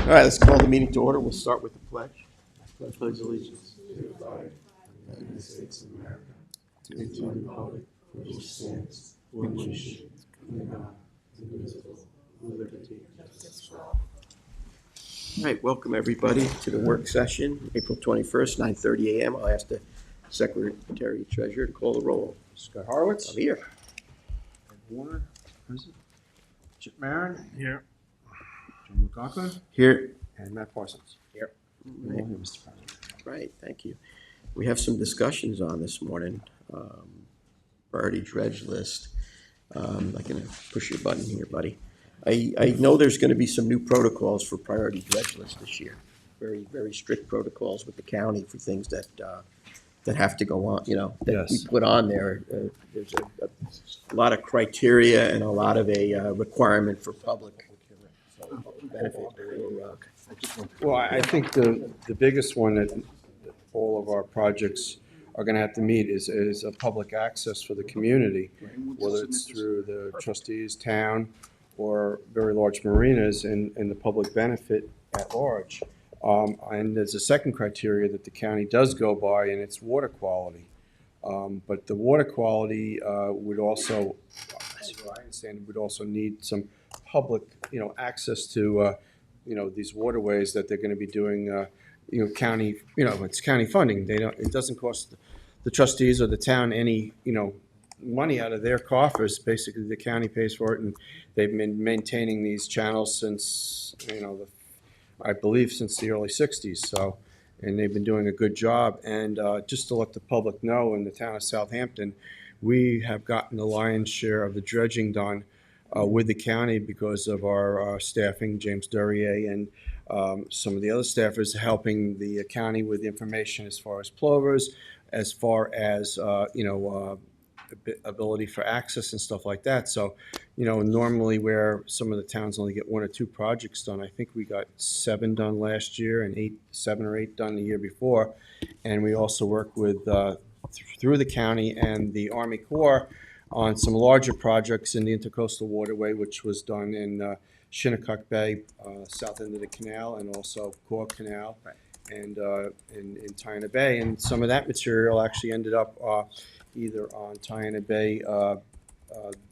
All right, let's call the meeting to order. We'll start with the pledge. Pledge allegiance to the flag of the United States of America, and to the republic for which stands one nation, under God, indivisible, with liberty and justice for all. All right, welcome everybody to the work session, April 21st, 9:30 a.m. I'll ask the Secretary Treasurer to call the roll. Scott Horowitz. I'm here. Ed Warner, present. Chip Marin. Here. John McLaughlin. Here. And Matt Parsons. Here. Right. All here, Mr. President. Right, thank you. We have some discussions on this morning. Priority dredge list. I'm going to push your button here, buddy. I know there's going to be some new protocols for priority dredge list this year. Very, very strict protocols with the county for things that have to go on, that Yes. we put on there. There's a lot of criteria and a lot of a requirement for public benefit. Well, I think the biggest one that all of our projects are going to have to meet is a public access for the community, whether it's through the trustees, town, or very large marinas and the public benefit at large. And there's a second criteria that the county does go by, and it's water quality. But the water quality would also, as I understand, would also need some public, access to, these waterways that they're going to be doing, county, it's county funding. It doesn't cost the trustees or the town any, money out of their coffers. Basically, the county pays for it, and they've been maintaining these channels since, I believe since the early 60s. So, and they've been doing a good job. And just to let the public know, in the town of Southampton, we have gotten the lion's share of the dredging done with the county because of our staffing, James Durrier, and some of the other staffers helping the county with information as far as plovers, as far as, ability for access and stuff like that. So, normally where some of the towns only get one or two projects done, I think we got 7 done last year and 7 or 8 done the year before. And we also work with, through the county and the Army Corps on some larger projects in the Intercoastal Waterway, which was done in Shinnecock Bay, south end of the canal, and also Cork Canal, Right. and in Tyna Bay. And some of that material actually ended up either on Tyna Bay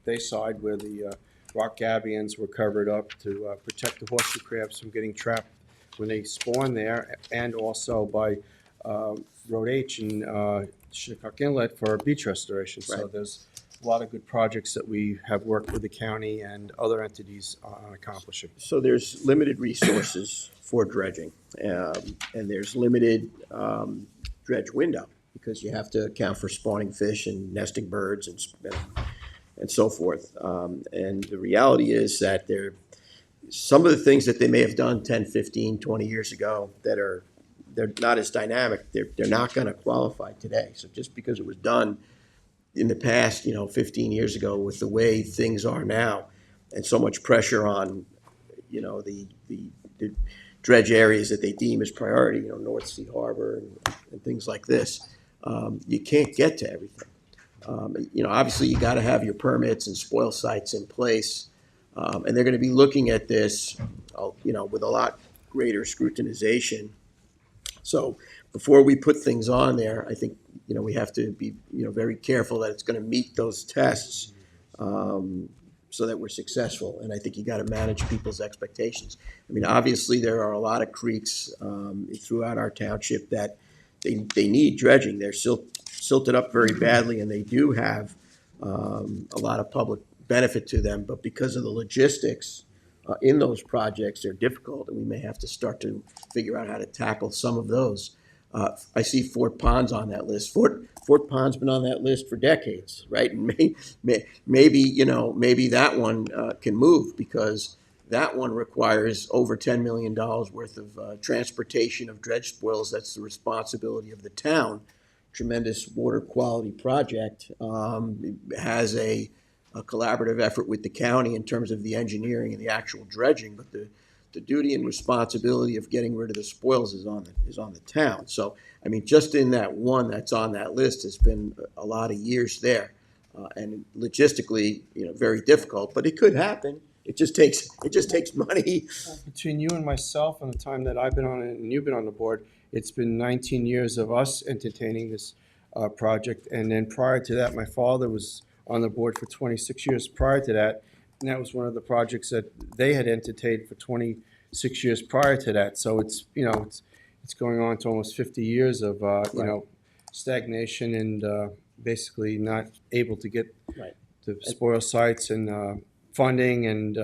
bayside, where the rock gabions were covered up to protect the horseshoe crabs from getting trapped when they spawn there, and also by Road H in Shinnecock Inlet for beach restoration. So Right. there's a lot of good projects that we have worked with the county and other entities on accomplishing. So there's limited resources for dredging, and there's limited dredge window because you have to account for spawning fish and nesting birds and so forth. And the reality is that some of the things that they may have done 10, 15, 20 years ago they're not as dynamic. They're not going to qualify today. So just because it was done in the past, 15 years ago, with the way things are now, and so much pressure on, the dredge areas that they deem as priority, North Sea Harbor and things like this, you can't get to everything. Obviously you got to have your permits and spoil sites in place, and they're going to be looking at this, with a lot greater scrutinization. So before we put things on there, I think, we have to be, very careful that it's going to meet those tests, so that we're successful. And I think you got to manage people's expectations. I mean, obviously there are a lot of creeks throughout our township that they need dredging. They're silted up very badly, and they do have a lot of public benefit to them. But because of the logistics in those projects, they're difficult, and we may have to start to figure out how to tackle some of those. I see Fort Pond's on that list. Fort Pond's been on that list for decades, right? And maybe that one can move, because that one requires over $10 million worth of transportation of dredge spoils. That's the responsibility of the town. Tremendous water quality project. It has a collaborative effort with the county in terms of the engineering and the actual dredging, but the duty and responsibility of getting rid of the spoils is on the town. So, I mean, just in that one that's on that list has been a lot of years there, and logistically, very difficult. But it could happen. It just takes money. Between you and myself and the time that I've been on it and you've been on the board, it's been 19 years of us entertaining this project. And then prior to that, my father was on the board for 26 years prior to that. And that was one of the projects that they had entertained for 26 years prior to that. So it's, it's going on to almost 50 years of, stagnation and basically not able to get Right. the spoil sites and funding. And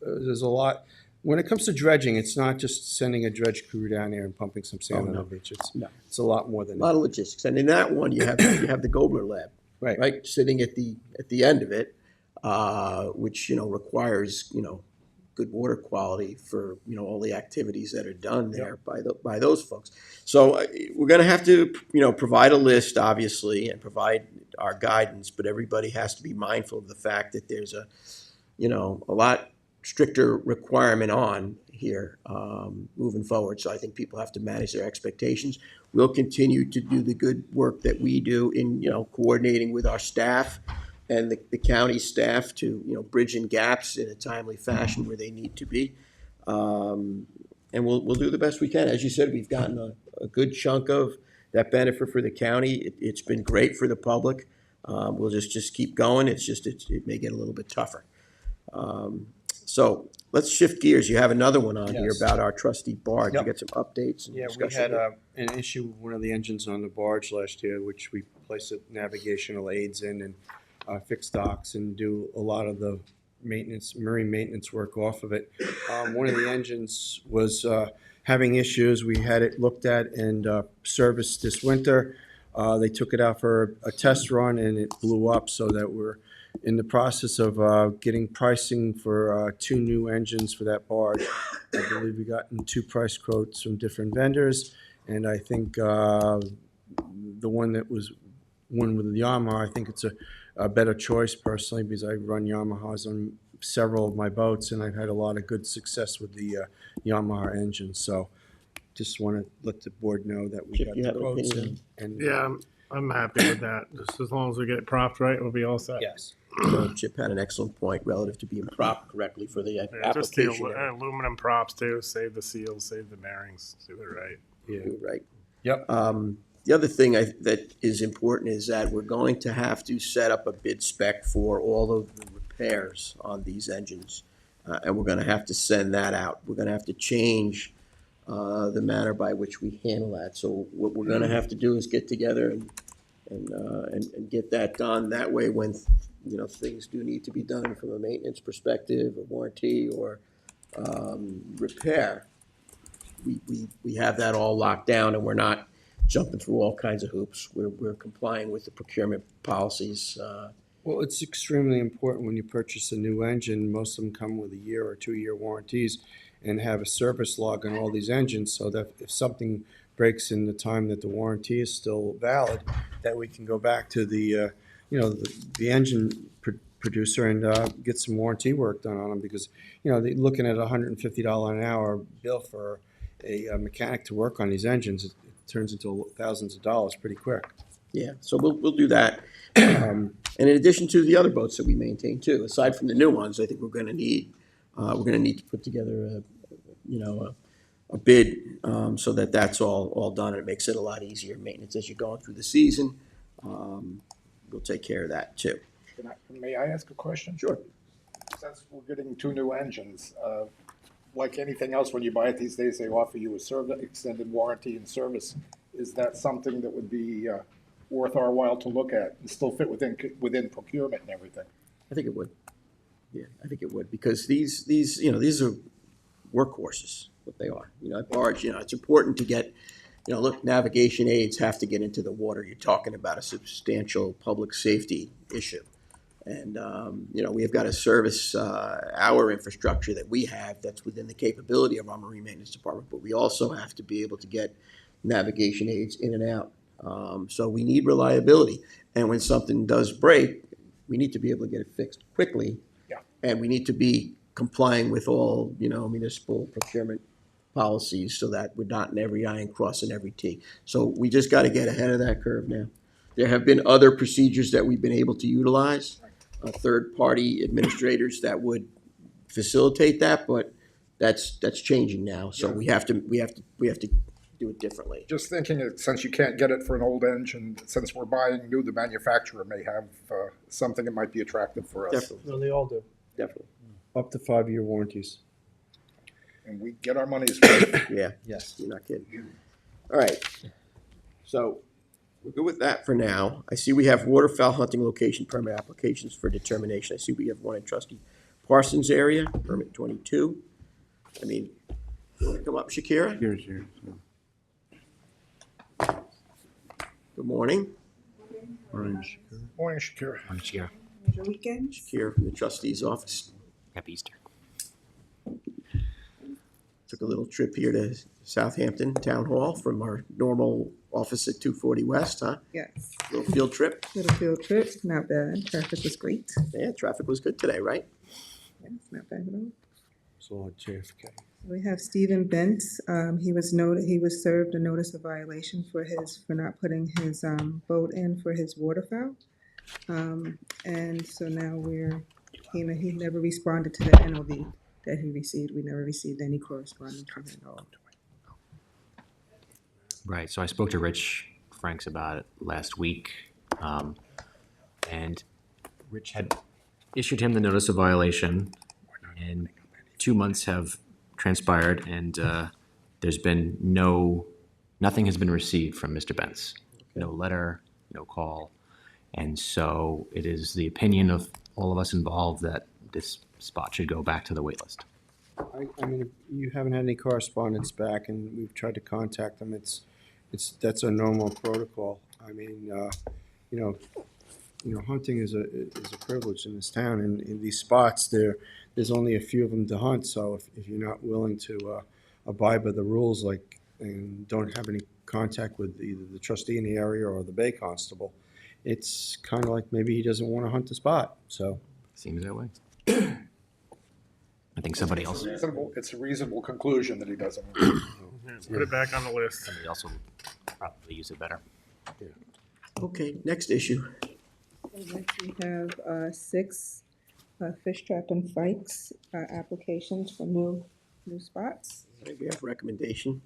there's a lot. When it comes to dredging, it's not just sending a dredge crew down there and pumping some sand on the beach. It's a lot more than A lot of logistics, and in that one, you have the Gobler lab, Right. sitting at the end of it, which requires good water quality for all the activities that are done there by those folks. So we're going to have to provide a list, obviously, and provide our guidance, but everybody has to be mindful of the fact that there's a lot stricter requirement on here moving forward. So I think people have to manage their expectations. We'll continue to do the good work that we do in coordinating with our staff and the county staff to bridging gaps in a timely fashion where they need to be. And we'll do the best we can. As you said, we've gotten a good chunk of that benefit for the county. It's been great for the public. We'll just keep going. It may get a little bit tougher. So let's shift gears. You have another one on here about our trustee barge. You get some updates and We discussion. had an issue with one of the engines on the barge last year, which we placed navigational aids in and fix docks and do a lot of the marine maintenance work off of it. One of the engines was having issues. We had it looked at and serviced this winter. They took it out for a test run and it blew up, so that we're in the process of getting pricing for 2 new engines for that barge. I believe we gotten 2 price quotes from different vendors, and I think the one with Yamaha, I think it's a better choice personally, because I run Yamahas on several of my boats, and I've had a lot of good success with the Yamaha engine. So just want to let the board know that we Chip, got you the have an quotes. opinion? And Yeah, I'm happy with that. Just as long as we get it propped right, we'll be all set. Yes. Chip had an excellent point relative to being propped correctly for the Yeah, just the application. aluminum props too. Save the seals, save the bearings, do it right. Yeah. Right. Yep. The other thing that is important is that we're going to have to set up a bid spec for all of the repairs on these engines, and we're going to have to send that out. We're going to have to change the manner by which we handle that. So what we're going to have to do is get together and get that done. That way, when things do need to be done from a maintenance perspective, a warranty, or repair, we have that all locked down, and we're not jumping through all kinds of hoops. We're complying with the procurement policies. Well, it's extremely important when you purchase a new engine. Most of them come with a 1 or 2 year warranties and have a service log on all these engines, so that if something breaks in the time that the warranty is still valid, that we can go back to the engine producer and get some warranty work done on them, because they're looking at $150 an hour bill for a mechanic to work on these engines. It turns into thousands of dollars pretty quick. Yeah, so we'll do that. And in addition to the other boats that we maintain too, aside from the new ones, I think we're going to need to put together a bid so that that's all done, and it makes it a lot easier maintenance as you're going through the season. We'll take care of that too. May I ask a question? Sure. Since we're getting 2 new engines, like anything else, when you buy it these days, they offer you a extended warranty and service. Is that something that would be worth our while to look at and still fit within procurement and everything? I think it would. Yeah, I think it would, because these are workhorses, what they are. At barge, it's important to get, look, navigation aids have to get into the water. You're talking about a substantial public safety issue. And, we have got to service our infrastructure that we have that's within the capability of our marine maintenance department, but we also have to be able to get navigation aids in and out. So we need reliability. And when something does break, we need to be able to get it fixed quickly. Yeah. And we need to be complying with all, municipal procurement policies, so that we're dotting every I and crossing every T. So we just got to get ahead of that curve now. There have been other procedures that we've been able to utilize, third-party administrators that would facilitate that, but that's changing now. So we have to do it differently. Just thinking, since you can't get it for an old engine, since we're buying new, the manufacturer may have something that might be attractive for us. Definitely, No, they all do. definitely. Up to 5-year warranties. And we get our money's worth. Yeah, Yes. you're not kidding. All right. So we're good with that for now. I see we have waterfowl hunting location permit applications for determination. I see we have one in Trustee Parsons area, permit 22. I mean, you want to come up, Shakira? Here's your. Good morning. Orange. Morning, Shakira. Your weekend? Shakira from the trustee's office. Happy Easter. Took a little trip here to Southampton Town Hall from our normal office at 240 West, huh? Yes. Little field trip. Little field trip, not bad. Traffic was great. Yeah, traffic was good today, right? Yes, not bad at all. So at JFK. We have Stephen Bentz. He was served a notice of violation for not putting his boat in for his waterfowl. And so now he never responded to the NOV that he received. We never received any correspondence from him at all. Right. So I spoke to Rich Franks about it last week, and Rich had issued him the notice of violation, and 2 months have transpired, and there's been nothing has been received from Mr. Bentz. No letter, no call, and so it is the opinion of all of us involved that this spot should go back to the wait list. I mean, if you haven't had any correspondence back, and we've tried to contact them, that's a normal protocol. I mean, hunting is a privilege in this town, and in these spots, there's only a few of them to hunt. So if you're not willing to abide by the rules, and don't have any contact with either the trustee in the area or the bay constable, it's kind of like maybe he doesn't want to hunt the spot. So Seems that way. I think somebody else It's a reasonable conclusion that he doesn't. Put it back on the list. will probably use it better. Okay, next issue. Next, we have 6 fish trap and fikes applications for new spots. We have recommendations.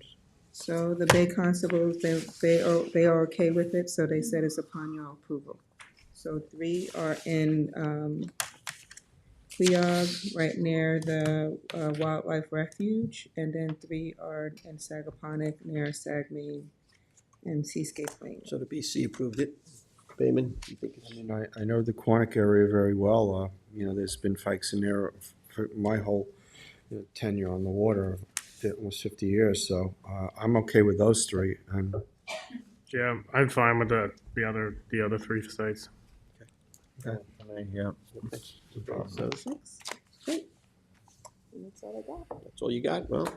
So the Bay Constables, they are okay with it, so they said it's upon your approval. So 3 are in Cleog, right near the Wildlife Refuge, and then 3 are in Sagaponack, near Sagme and Seascape Lane. So the BC approved it. Bayman, you think it's? I mean, I know the Quantick area very well. There's been fikes in there for my whole tenure on the water, almost 50 years. So I'm okay with those 3. And Yeah, I'm fine with the other 3 sites. Yeah. So 6, great. And that's all I got. That's all you got? Well,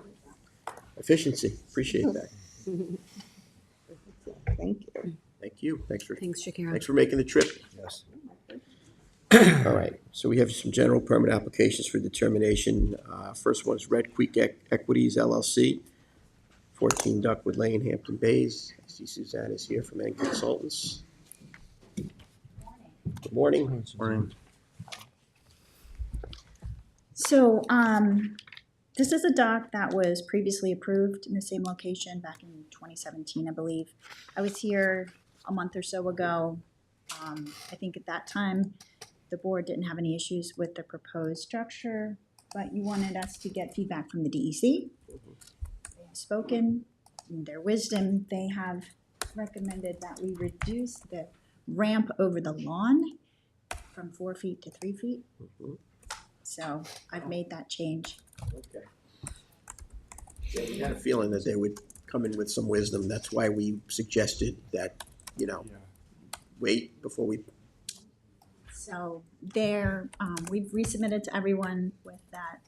efficiency. Appreciate that. Thank you. Thank you. Thanks Shakira. for making the trip. yes, All right, so we have some general permit applications for determination. First one is Red Creek Equities LLC, 14 Duckwood Lane, Hampton Bays. I see Suzanne is here from N Consultants. Good morning. So, this is a dock that was previously approved in the same location back in 2017, I believe. I was here a month or so ago. I think at that time, the board didn't have any issues with the proposed structure, but you wanted us to get feedback from the DEC. They have spoken, in their wisdom, they have recommended that we reduce the ramp over the lawn from 4 feet to 3 feet. So I've made that change. Okay. Yeah, we had a feeling that they would come in with some wisdom. That's why we suggested that, wait before we. So there, we've resubmitted to everyone with that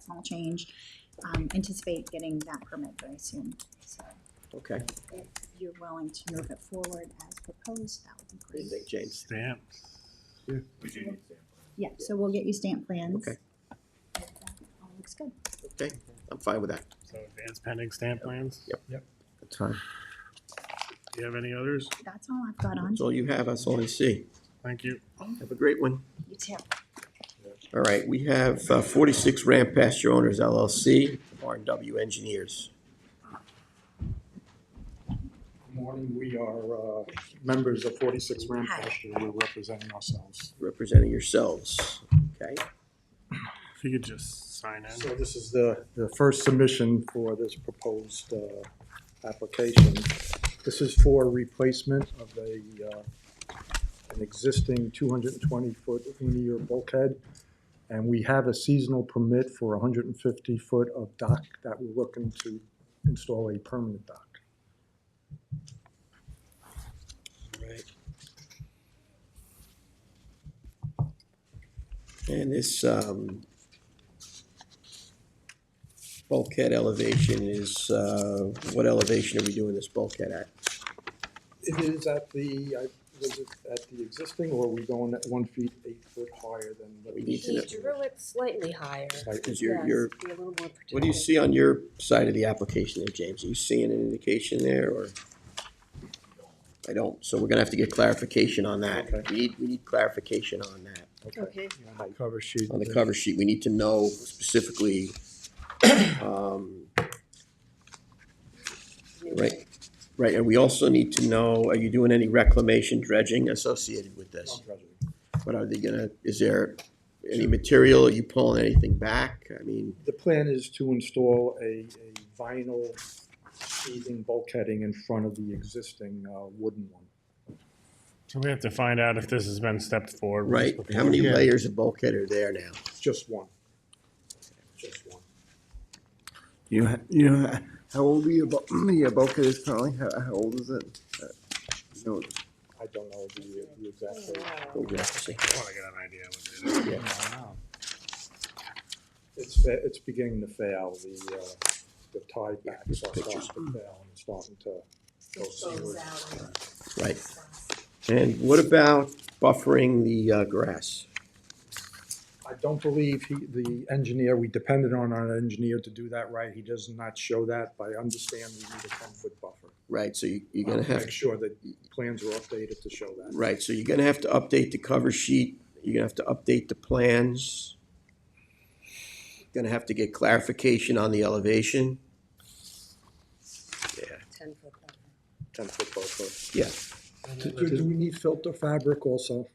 small change. Anticipate getting that permit very soon. So Okay. if you're willing to move it forward as proposed, that would be What do you great. think, James? Stamps. Yeah, so we'll get you stamp plans. Okay. If that all looks good. Okay, I'm fine with that. So advanced pending stamp plans. Yep. That's fine. Do you have any others? That's all I've got on. That's all you have. That's all you see. Thank you. Have a great one. You too. All right, we have 46 Ramp Pasture Owners LLC, R&W Engineers. Good morning, we are members of 46 Ram Pasture, we're representing ourselves. Representing yourselves, okay? If you could just sign in. So this is the first submission for this proposed application. This is for replacement of an existing 220-foot linear bulkhead. And we have a seasonal permit for 150 foot of dock that we're looking to install a permanent dock. Right. And this bulkhead elevation is, what elevation are we doing this bulkhead at? It is at was it at the existing, or are we going at 1 feet 8 foot higher than what We we need to He know. drew it slightly higher. Because Yes, you're, be a little more protected. what do you see on your side of the application there, James? Are you seeing an indication there, or? I don't, so we're gonna have to get clarification on that. Okay. We need clarification on that. Okay. Cover sheet. On the cover sheet, we need to know specifically, right, and we also need to know, are you doing any reclamation dredging associated with this? What are they gonna, is there any material, are you pulling anything back? I mean, The plan is to install a vinyl sheathing bulkheading in front of the existing wooden one. So we have to find out if this has been stepped forward. right, how many Yeah. layers of bulkhead are there now? Just one. Just one. You know, how old are your bulkhead is currently? How old is it? No, I don't know the exact age. We'll have to see. I want to get an idea what it is. It's beginning to fail. The tie backs are starting to fail and starting to go seaward. Right. And what about buffering the grass? I don't believe the engineer, we depended on our engineer to do that right. He does not show that, but I understand we need a 10-foot buffer. Right, so you're gonna have, Make sure that plans are updated to show that. right, so you're gonna have to update the cover sheet, you're gonna have to update the plans. You're gonna have to get clarification on the elevation. Yeah, 10-foot buffer. 10-foot buffer. yeah. Do we need filter fabric also?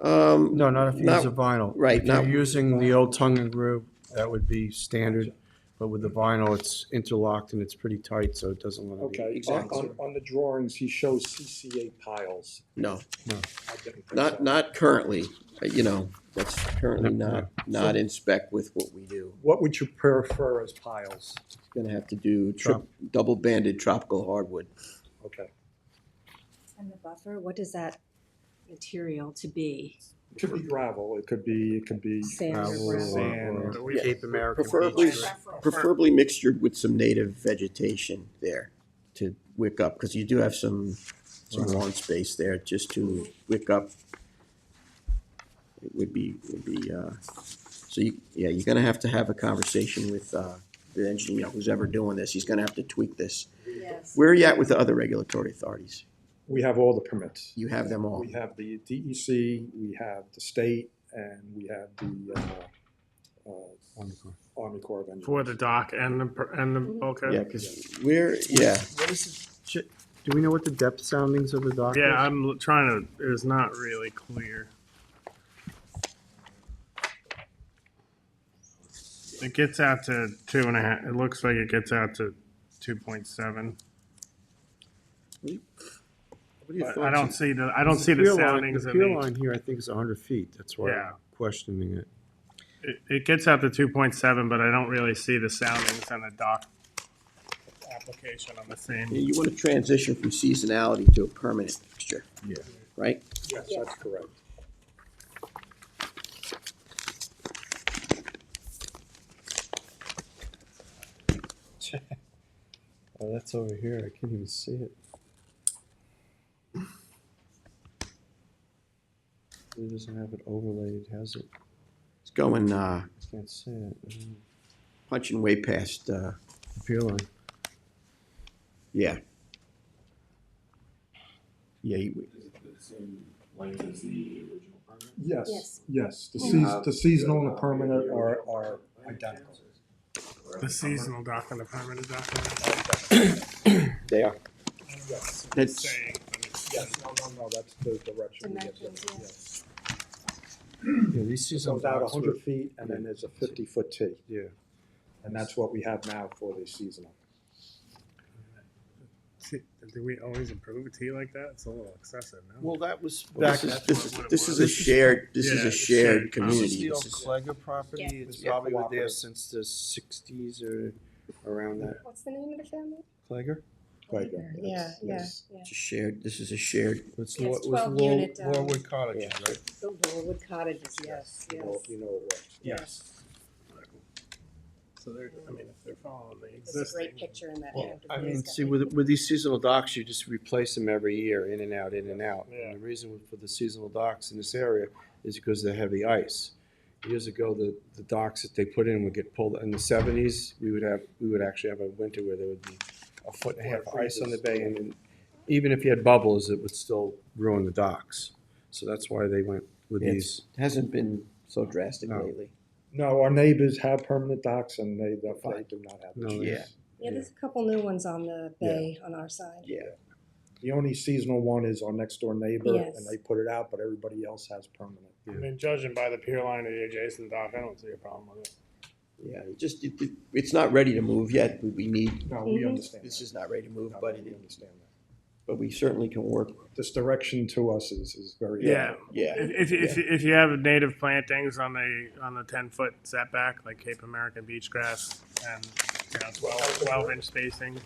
No, not if you Not- use a vinyl. right, If you're not- using the old tongue and groove, that would be standard. But with the vinyl, it's interlocked and it's pretty tight, so it doesn't let it. Okay, Exactly. on the drawings, he shows CCA piles. No, I didn't think so. not currently, that's currently not in spec with what we do. What would you prefer as piles? Gonna have to do double banded tropical hardwood. Okay. And the buffer, what does that material to be? It could be gravel, it could be Sand or Gravel gravel? Sand. or Yeah. Cape American Preferably, beach. preferably mixtured with some native vegetation there to wick up, because you do have some lawn space there, just to wick up. It would be, so you're gonna have to have a conversation with, the engineer, who's ever doing this, he's gonna have to tweak this. Yes. Where are you at with the other regulatory authorities? We have all the permits. You have them all? We have the DEC, we have the state, and we have the Army Corps of Engineers. For the dock and the bulkhead? Yeah, because What is it? Do we know what the depth soundings of the dock is? Yeah, I'm trying to, it's not really clear. It gets out to 2.5, it looks like it gets out to 2.7. what are your But thoughts? I don't see the soundings The in pier the, line here, I think, is 100 feet. That's why Yeah. I'm questioning it. it gets out to 2.7, but I don't really see the soundings in the dock application on the same. You want to transition from seasonality to a permanent fixture. Yeah. Right? Yes, that's correct. Oh, that's over here. I can't even see it. It doesn't have it overlaid, has it? It's going, I can't see it. punching way past, The pier line. yeah. Yeah, Is it the same length as the original permit? Yes. Yes. The seasonal and the permanent are identical. The seasonal dock and the permanent dock. They are. That's, Saying, but it's- Yes, no, that's the direction. we get to. Dimensions, Yeah, these It seasonal goes out docks were- 100 feet and then there's a 50-foot T. Yeah. And that's what we have now for the seasonal. Do we always approve a tea like that? It's a little excessive, no? Well, that was well, back. this is a shared, this is Yeah, a it's shared shared. This is community. the old This is- Clegger property. Yeah. It's Yeah, probably been there cooperative. since the 60s or around that. what's the name of the family? Clegger? Right. Yeah, yeah, Yes. yeah. It's a shared, this is a shared, It's Yeah, Law- it's was 12 Law- unit, Laurelwood Cottages, yeah. right? The Laurelwood Cottages, yes, You yes. know it was. Yes. So they're, I mean, if they're following the It's a existing. great picture in that. Well, I It's mean, got see, like- with these seasonal docks, you just replace them every year, in and out, in and out. Yeah. And the reason for the seasonal docks in this area is because of the heavy ice. Years ago, the docks that they put in would get pulled, in the 70s, we would actually have a winter where there would be a foot and a half of ice on the bay, and then even if you had bubbles, it would still ruin the docks. So that's why they went with these. it hasn't been so drastic No. lately. No, our neighbors have permanent docks and they definitely do not have No, this. Yeah. Yeah, there's a couple new ones on the bay on our side. Yeah. The only seasonal one is our next door neighbor Yes. and they put it out, but everybody else has permanent. I mean, judging by the pier line of the adjacent dock, I don't see a problem with it. Yeah, it's not ready to move yet. We need, No, we Mhm. understand this that. is not ready to move, No, but we understand that. but we certainly can work. This direction to us is very. Yeah. Yeah. If you have native plantings on the 10-foot setback, like Cape American beach grass and, 12-inch spacing,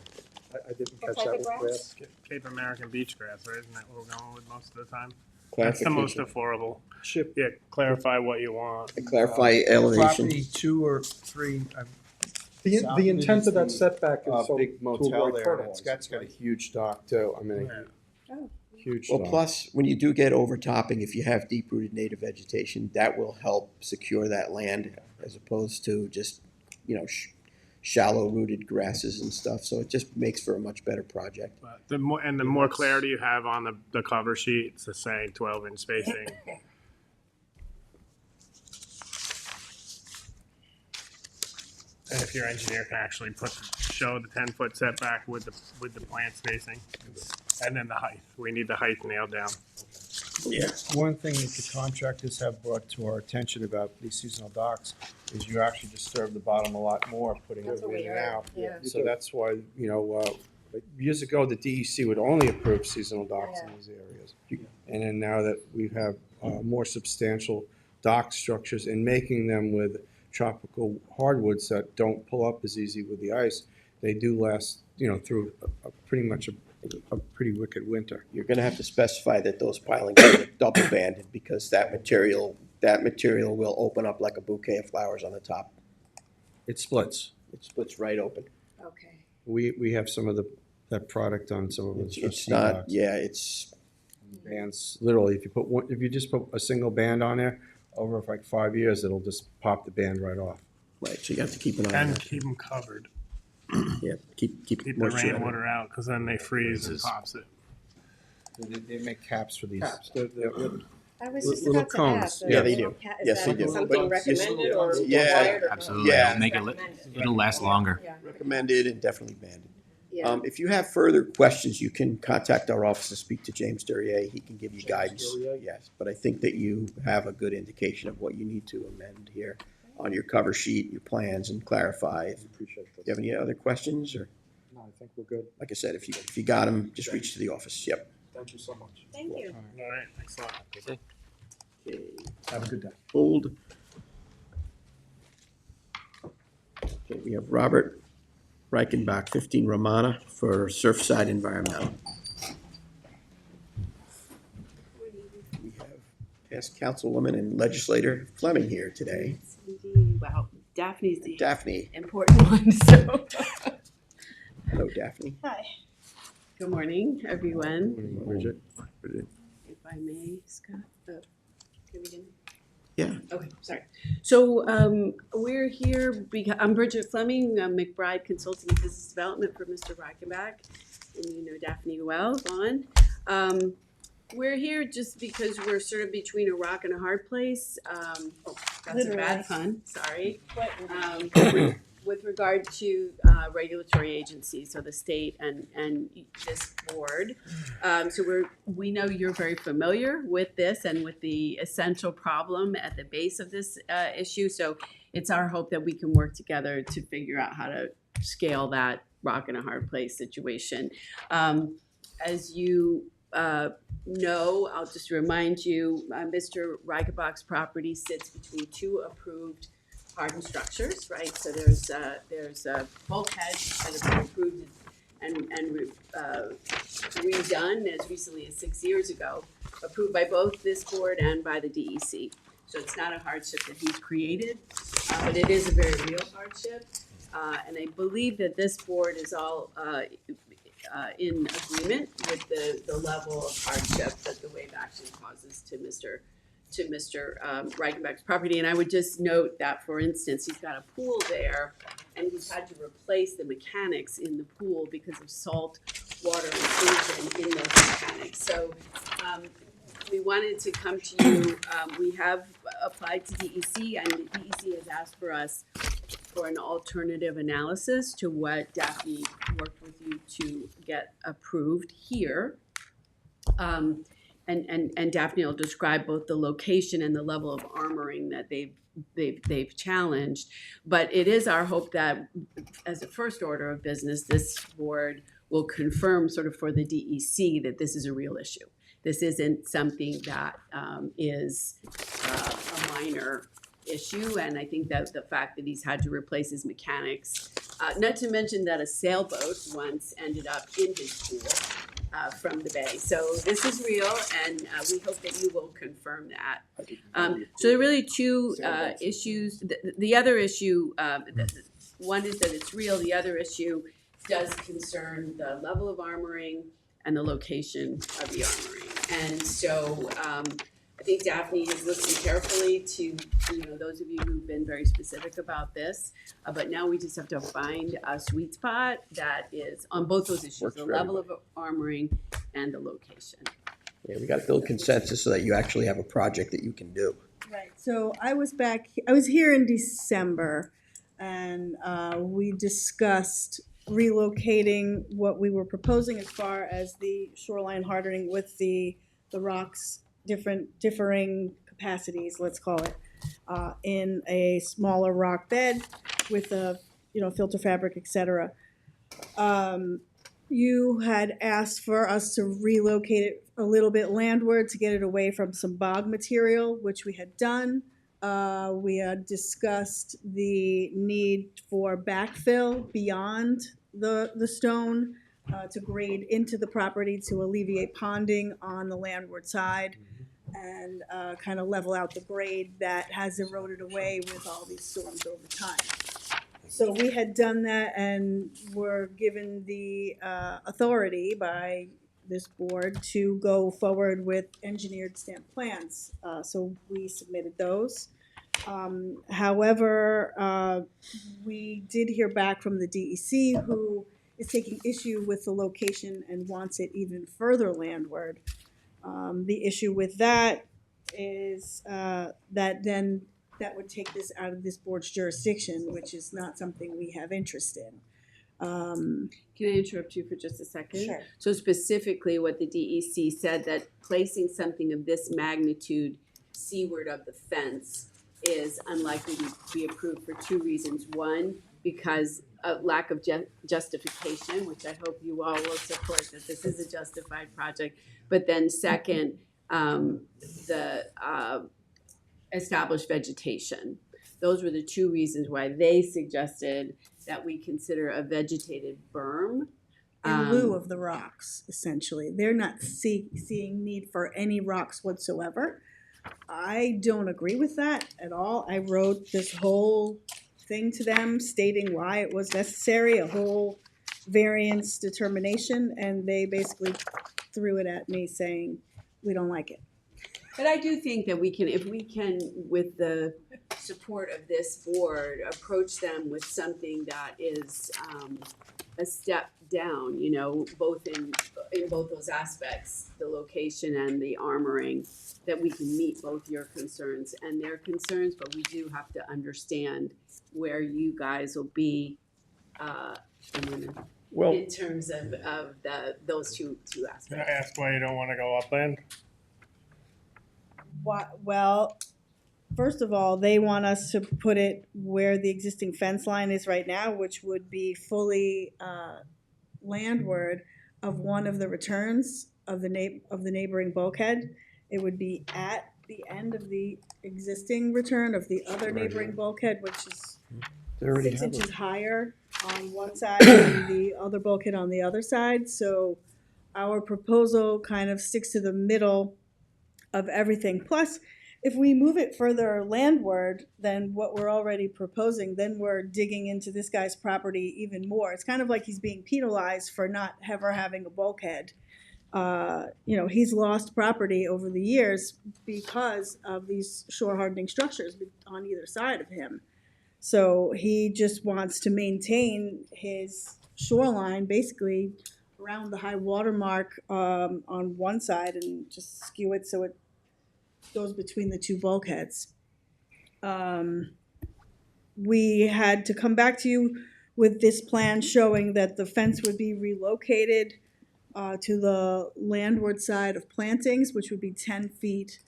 I didn't What catch type that of with grass? grass. Cape American beach grass, right? Isn't that what we're going with most of the time? That's the most Clarification. affordable. Chip, Yeah, clarify what you want. And clarify elevation. property 2 or 3, The intent of that setback is so. big to motel avoid there, and fertilizer. that's got a huge dock too, I mean, Oh. a huge Well, dock. plus, when you do get overtopping, if you have deep-rooted native vegetation, that will help secure that land as opposed to just, shallow-rooted grasses and stuff. So it just makes for a much better project. But the more clarity you have on the cover sheet, it's saying 12-inch spacing. And if your engineer can actually show the 10-foot setback with the plant spacing, and then the height. We need the height nailed down. Yeah. One thing that the contractors have brought to our attention about these seasonal docks is you actually disturb the bottom a lot more, putting That's it what in we and heard, out. yeah. So that's why, years ago, the DEC would only approve seasonal docks in Yeah. these areas. And then now that we have more substantial dock structures and making them with tropical hardwoods that don't pull up as easy with the ice, they do last, through pretty much a pretty wicked winter. You're gonna have to specify that those pilings are double banded because that material will open up like a bouquet of flowers on the top. It splits. It splits right open. Okay. We have some of that product on some of the It's trustee not, docks. yeah, it's, Bands, literally, if you just put a single band on there, over like 5 years, it'll just pop the band right off. right, so you have to keep an eye on And that. keep them covered. Yeah, keep Keep the moisture. out of it. rainwater out, because then they freeze and Freezes. pops it. They make caps for these. Caps. I was just Little about to cones. ask. Yeah, they do. Is Yes, they that do. something Yes. recommended or Yeah, required or? Absolutely. Yeah. It'll make it, Recommended. it'll last longer. Yeah, Recommended and definitely banded. yeah. If you have further questions, you can contact our office to speak to James Durier. He can give you guidance. Durier? Yes, but I think that you have a good indication of what you need to amend here on your cover sheet, your plans, and clarify. If Appreciate you have any other questions, or, No, I think we're good. like I said, if you got them, just reach to the office. Yep. Thank you so much. Thank you. All right, thanks a lot. Okay, Have a good day. hold. Okay, we have Robert Reichenbach, 15 Romana, for Surfside Environmental. We have past councilwoman and legislator Fleming here today. Yes, indeed. Wow, Daphne's the Daphne. important one, so. Hello, Daphne. Hi. Good morning, everyone. Bridget? If I may, Scott, can we begin? Yeah. Okay, sorry. So we're here because I'm Bridget Fleming, I'm McBride Consulting and Business Development for Mr. Reichenbach, and you know Daphne well, Vaughn. We're here just because we're sort of between a rock and a hard place. That's a bad pun, sorry. With regard to regulatory agencies, so the state and this board. So we know you're very familiar with this and with the essential problem at the base of this issue. So it's our hope that we can work together to figure out how to scale that rock and a hard place situation. As you know, I'll just remind you, Mr. Reichenbach's property sits between two approved hardened structures, right? So there's bulkheads that have been approved and redone as recently as 6 years ago, approved by both this board and by the DEC. So it's not a hardship that he's created, but it is a very real hardship. And I believe that this board is all in agreement with the level of hardship that the wave action causes to Mr. Reichenbach's property. And I would just note that, for instance, he's got a pool there, and he's had to replace the mechanics in the pool because of salt water intrusion in those mechanics. So we wanted to come to you. We have applied to DEC, and the DEC has asked for us for an alternative analysis to what Daphne worked with you to get approved here. And Daphne will describe both the location and the level of armoring that they've challenged. But it is our hope that, as a first order of business, this board will confirm sort of for the DEC that this is a real issue. This isn't something that is a minor issue, and I think that the fact that he's had to replace his mechanics, not to mention that a sailboat once ended up in his pool from the bay. So this is real, and we hope that you will confirm that. So there are really two issues. The other issue, one is that it's real. The other issue does concern the level of armoring and the location of the armoring. And so I think Daphne has listened carefully to those of you who've been very specific about this, but now we just have to find a sweet spot that is on both those issues, Works the for level of armoring and the location. Yeah, we got to build consensus so that you actually have a project that you can do. Right, so I was here in December, and we discussed relocating what we were proposing as far as the shoreline hardening with the rocks, differing capacities, let's call it, in a smaller rock bed with a filter fabric, etc. You had asked for us to relocate it a little bit landward to get it away from some bog material, which we had done. We had discussed the need for backfill beyond the stone to grade into the property to alleviate ponding on the landward side and kind of level out the grade that has eroded away with all these storms over time. So we had done that and were given the authority by this board to go forward with engineered stamp plans. So we submitted those. However, we did hear back from the DEC, who is taking issue with the location and wants it even further landward. The issue with that is that would take this out of this board's jurisdiction, which is not something we have interest in. Can I interrupt you for just a second? Sure. So specifically what the DEC said, that placing something of this magnitude seaward of the fence is unlikely to be approved for two reasons. One, because of lack of justification, which I hope you all will support that this is a justified project. But then second, the established vegetation. Those were the two reasons why they suggested that we consider a vegetated berm. In lieu of the rocks, essentially. They're not seeing need for any rocks whatsoever. I don't agree with that at all. I wrote this whole thing to them stating why it was necessary, a whole variance determination, and they basically threw it at me saying, we don't like it. But I do think that we can, if we can, with the support of this board, approach them with something that is a step down, both in in both those aspects, the location and the armoring, that we can meet both your concerns and their concerns, but we do have to understand where you guys will be, Well, in terms of those two Can I aspects. ask why you don't wanna go upland? Well, first of all, they want us to put it where the existing fence line is right now, which would be fully landward of one of the returns of the neighboring bulkhead. It would be at the end of the existing return of the other neighboring bulkhead, which is they already 6 have inches a, higher on one side and the other bulkhead on the other side. So our proposal kind of sticks to the middle of everything. Plus, if we move it further landward than what we're already proposing, then we're digging into this guy's property even more. It's kind of like he's being penalized for not ever having a bulkhead. He's lost property over the years because of these shore hardening structures on either side of him. So he just wants to maintain his shoreline basically around the high water mark on one side and just skew it so it goes between the two bulkheads. We had to come back to you with this plan showing that the fence would be relocated to the landward side of plantings, which would be 10 feet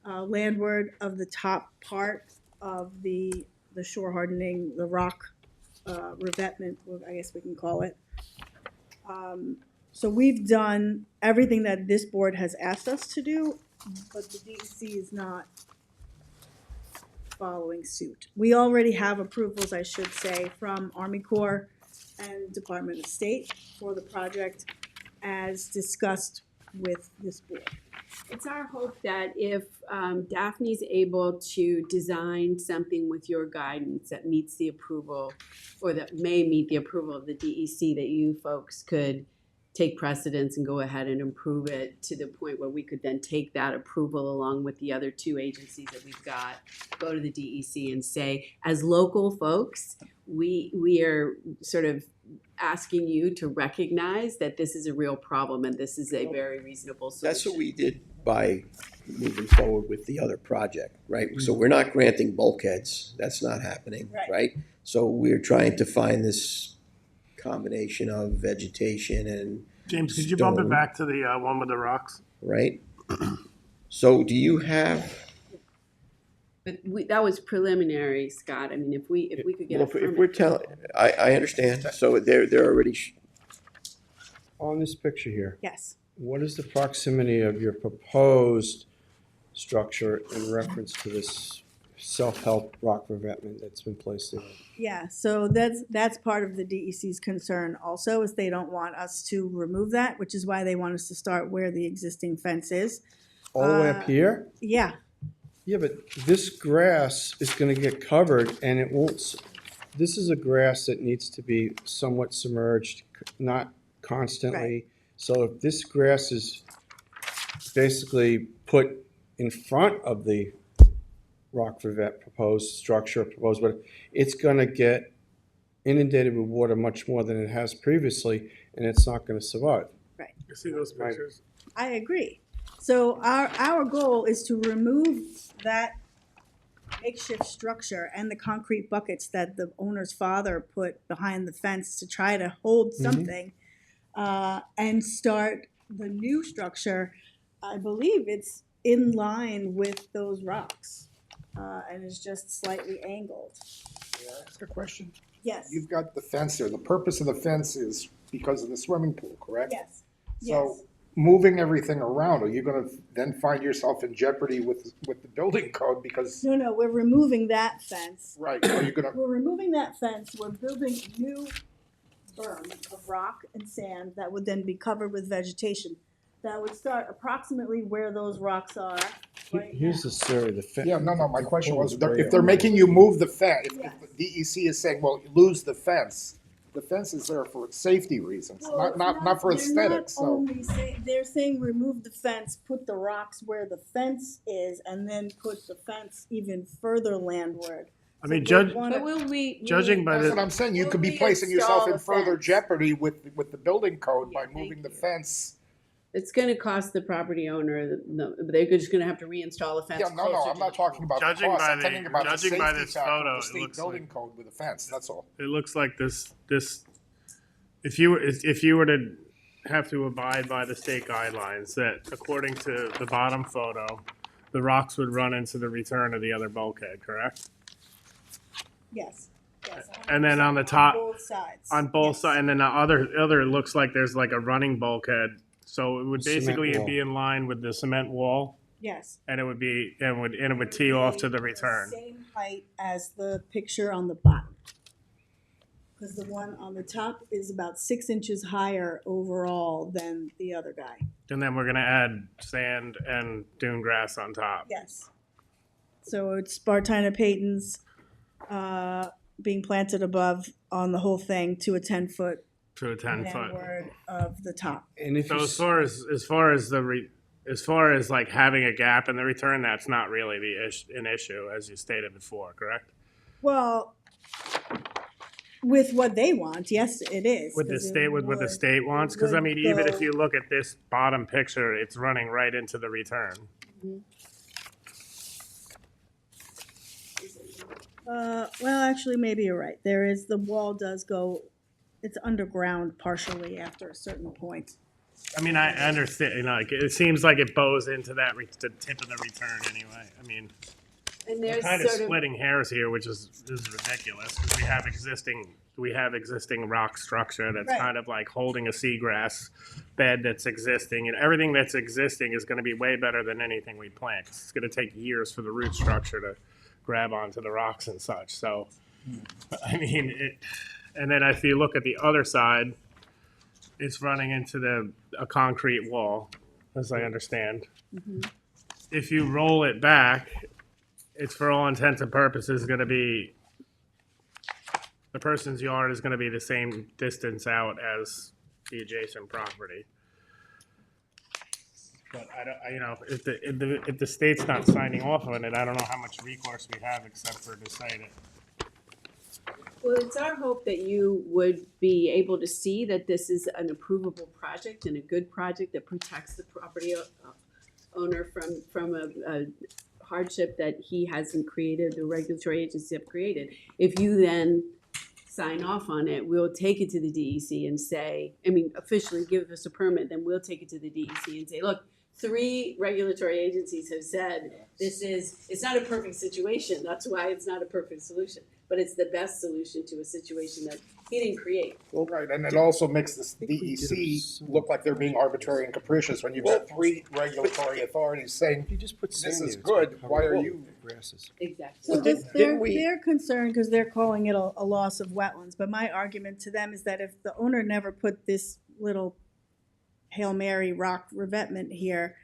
landward of the top part of the shore hardening, the rock revetment, I guess we can call it. So we've done everything that this board has asked us to do, but the DEC is not following suit. We already have approvals, I should say, from Army Corps and Department of State for the project as discussed with this board. It's our hope that if Daphne's able to design something with your guidance that meets the approval, or that may meet the approval of the DEC, that you folks could take precedence and go ahead and improve it to the point where we could then take that approval along with the other two agencies that we've got, go to the DEC and say, as local folks, we are sort of asking you to recognize that this is a real problem and this is a very reasonable solution. That's what we did by moving forward with the other project, right? So we're not granting bulkheads, that's not happening, right? So we're trying to find this combination of vegetation and James, could you bump it stone, back to the one with the rocks? right? So do you have, But that was preliminary, Scott. I mean, if we could get a if we're permit. telling, I understand, so they're already, on this picture here, Yes. what is the proximity of your proposed structure in reference to this self-help rock revetment that's been placed there? Yeah, so that's part of the DEC's concern also, is they don't want us to remove that, which is why they want us to start where the existing fence is. All the way up here? Yeah, Yeah, but this grass is gonna get covered and it won't, this is a grass that needs to be somewhat submerged, not constantly. Right. So if this grass is basically put in front of the rock revet proposed structure, but it's gonna get inundated with water much more than it has previously, and it's not gonna survive. You see those Right. pictures? I agree. So our goal is to remove that makeshift structure and the concrete buckets that the owner's father put behind the fence to try to hold something, and start the new structure. I believe it's in line with those rocks, and is just slightly angled. May I ask a question? Yes, You've got the fence there. The purpose of the fence is because of the swimming pool, correct? yes, So yes. moving everything around, are you gonna then find yourself in jeopardy with the building code because, No, we're removing that fence. right, are you gonna, We're removing that fence, we're building a new berm of rock and sand that would then be covered with vegetation. That would start approximately where those rocks are right Here's now. the survey, the fence. yeah, no, my question was, Oh, if they're making you move the fence, if Yes. the DEC is saying, well, lose the fence is there for safety reasons, Well, not for they're aesthetics, not so. only they're saying remove the fence, put the rocks where the fence is, and then put the fence even further landward. I mean, So they judge, wanna- But will we? judging by That's what the, I'm saying, you Will could be we placing yourself install in the further fence? jeopardy with the building code by Yeah, thank moving the you. fence It's gonna cost the property owner, they're just gonna have to reinstall a fence Yeah, no, closer I'm to not the talking about the Judging cost, by I'm the- talking about the judging by safety this factor photo, of the it state looks building code with a fence, that's all. It looks like this, if you were to have to abide by the state guidelines, that according to the bottom photo, the rocks would run into the return of the other bulkhead, correct? Yes. Yes. And then on the top, Both sides. on both Yes. sides, and then the other looks like there's like a running bulkhead. So it would Cement basically wall. be in line with the cement wall, Yes. and it would tee off to the return. Same height as the picture on the bottom. Because the one on the top is about 6 inches higher overall than the other guy. And then we're gonna add sand and dune grass on top. Yes. So it's Spartina Payton's being planted above on the whole thing to a 10-foot To a 10-foot. landward of the top. And if So you, as far as like having a gap in the return, that's not really an issue, as you stated before, correct? Well, with what they want, yes, it is. With the 'cause it state, with what the would- state wants, because I would mean, even if go- you look at this bottom picture, it's running right into the return. Well, actually, maybe you're right. The wall does go, it's underground partially after a certain point. I mean, I understand, like, it seems like it bows into the tip of the return anyway. I mean, And we're there's kind of sort of, splitting hairs here, which is ridiculous, because we have existing rock structure that's Right. kind of like holding a seagrass bed that's existing, and everything that's existing is gonna be way better than anything we plant. 'Cause it's gonna take years for the root structure to grab onto the rocks and such, so, I mean, and then if you look at the other side, it's running into a concrete wall, as I understand. If you roll it back, it's for all intents and purposes gonna be, the person's yard is gonna be the same distance out as the adjacent property. But if the state's not signing off on it, I don't know how much recourse we have except for to say that. well, it's our hope that you would be able to see that this is an approvable project and a good project that protects the property owner from a hardship that he hasn't created, the regulatory agency have created. If you then sign off on it, we'll take it to the DEC and say, officially give us a permit, then we'll take it to the DEC and say, look, 3 regulatory agencies have said it's not a perfect situation, that's why it's not a perfect solution, but it's the best solution to a situation that he didn't create. Well, right, and it also makes the DEC look like they're being arbitrary and capricious when you've got 3 regulatory authorities saying, you just put sand this in, is it's gonna good, cover why are all you? the grasses. Exactly. So didn't we- they're concerned because they're calling it a loss of wetlands, but my argument to them is that if the owner never put this little Hail Mary rock revetment here,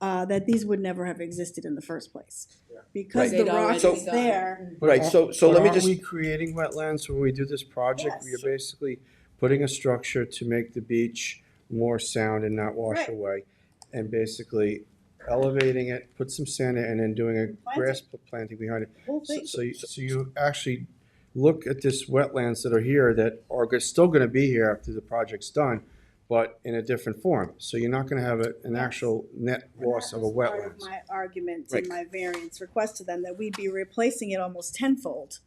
that these would never have existed in the first place. Because Right. the They'd rock already is gone. there, Right, so But let me aren't just, we creating wetlands when we do this project? Yes. We are basically putting a structure to make the beach more sound and not wash Right. away. And basically elevating it, put some sand in, and then doing a grass planting behind it. whole thing. So you actually look at this wetlands that are here that are still gonna be here after the project's done, but in a different form. So you're not gonna have an actual net loss of a That was part of wetlands. my argument Right. in my variance request to them, that we'd be replacing it almost tenfold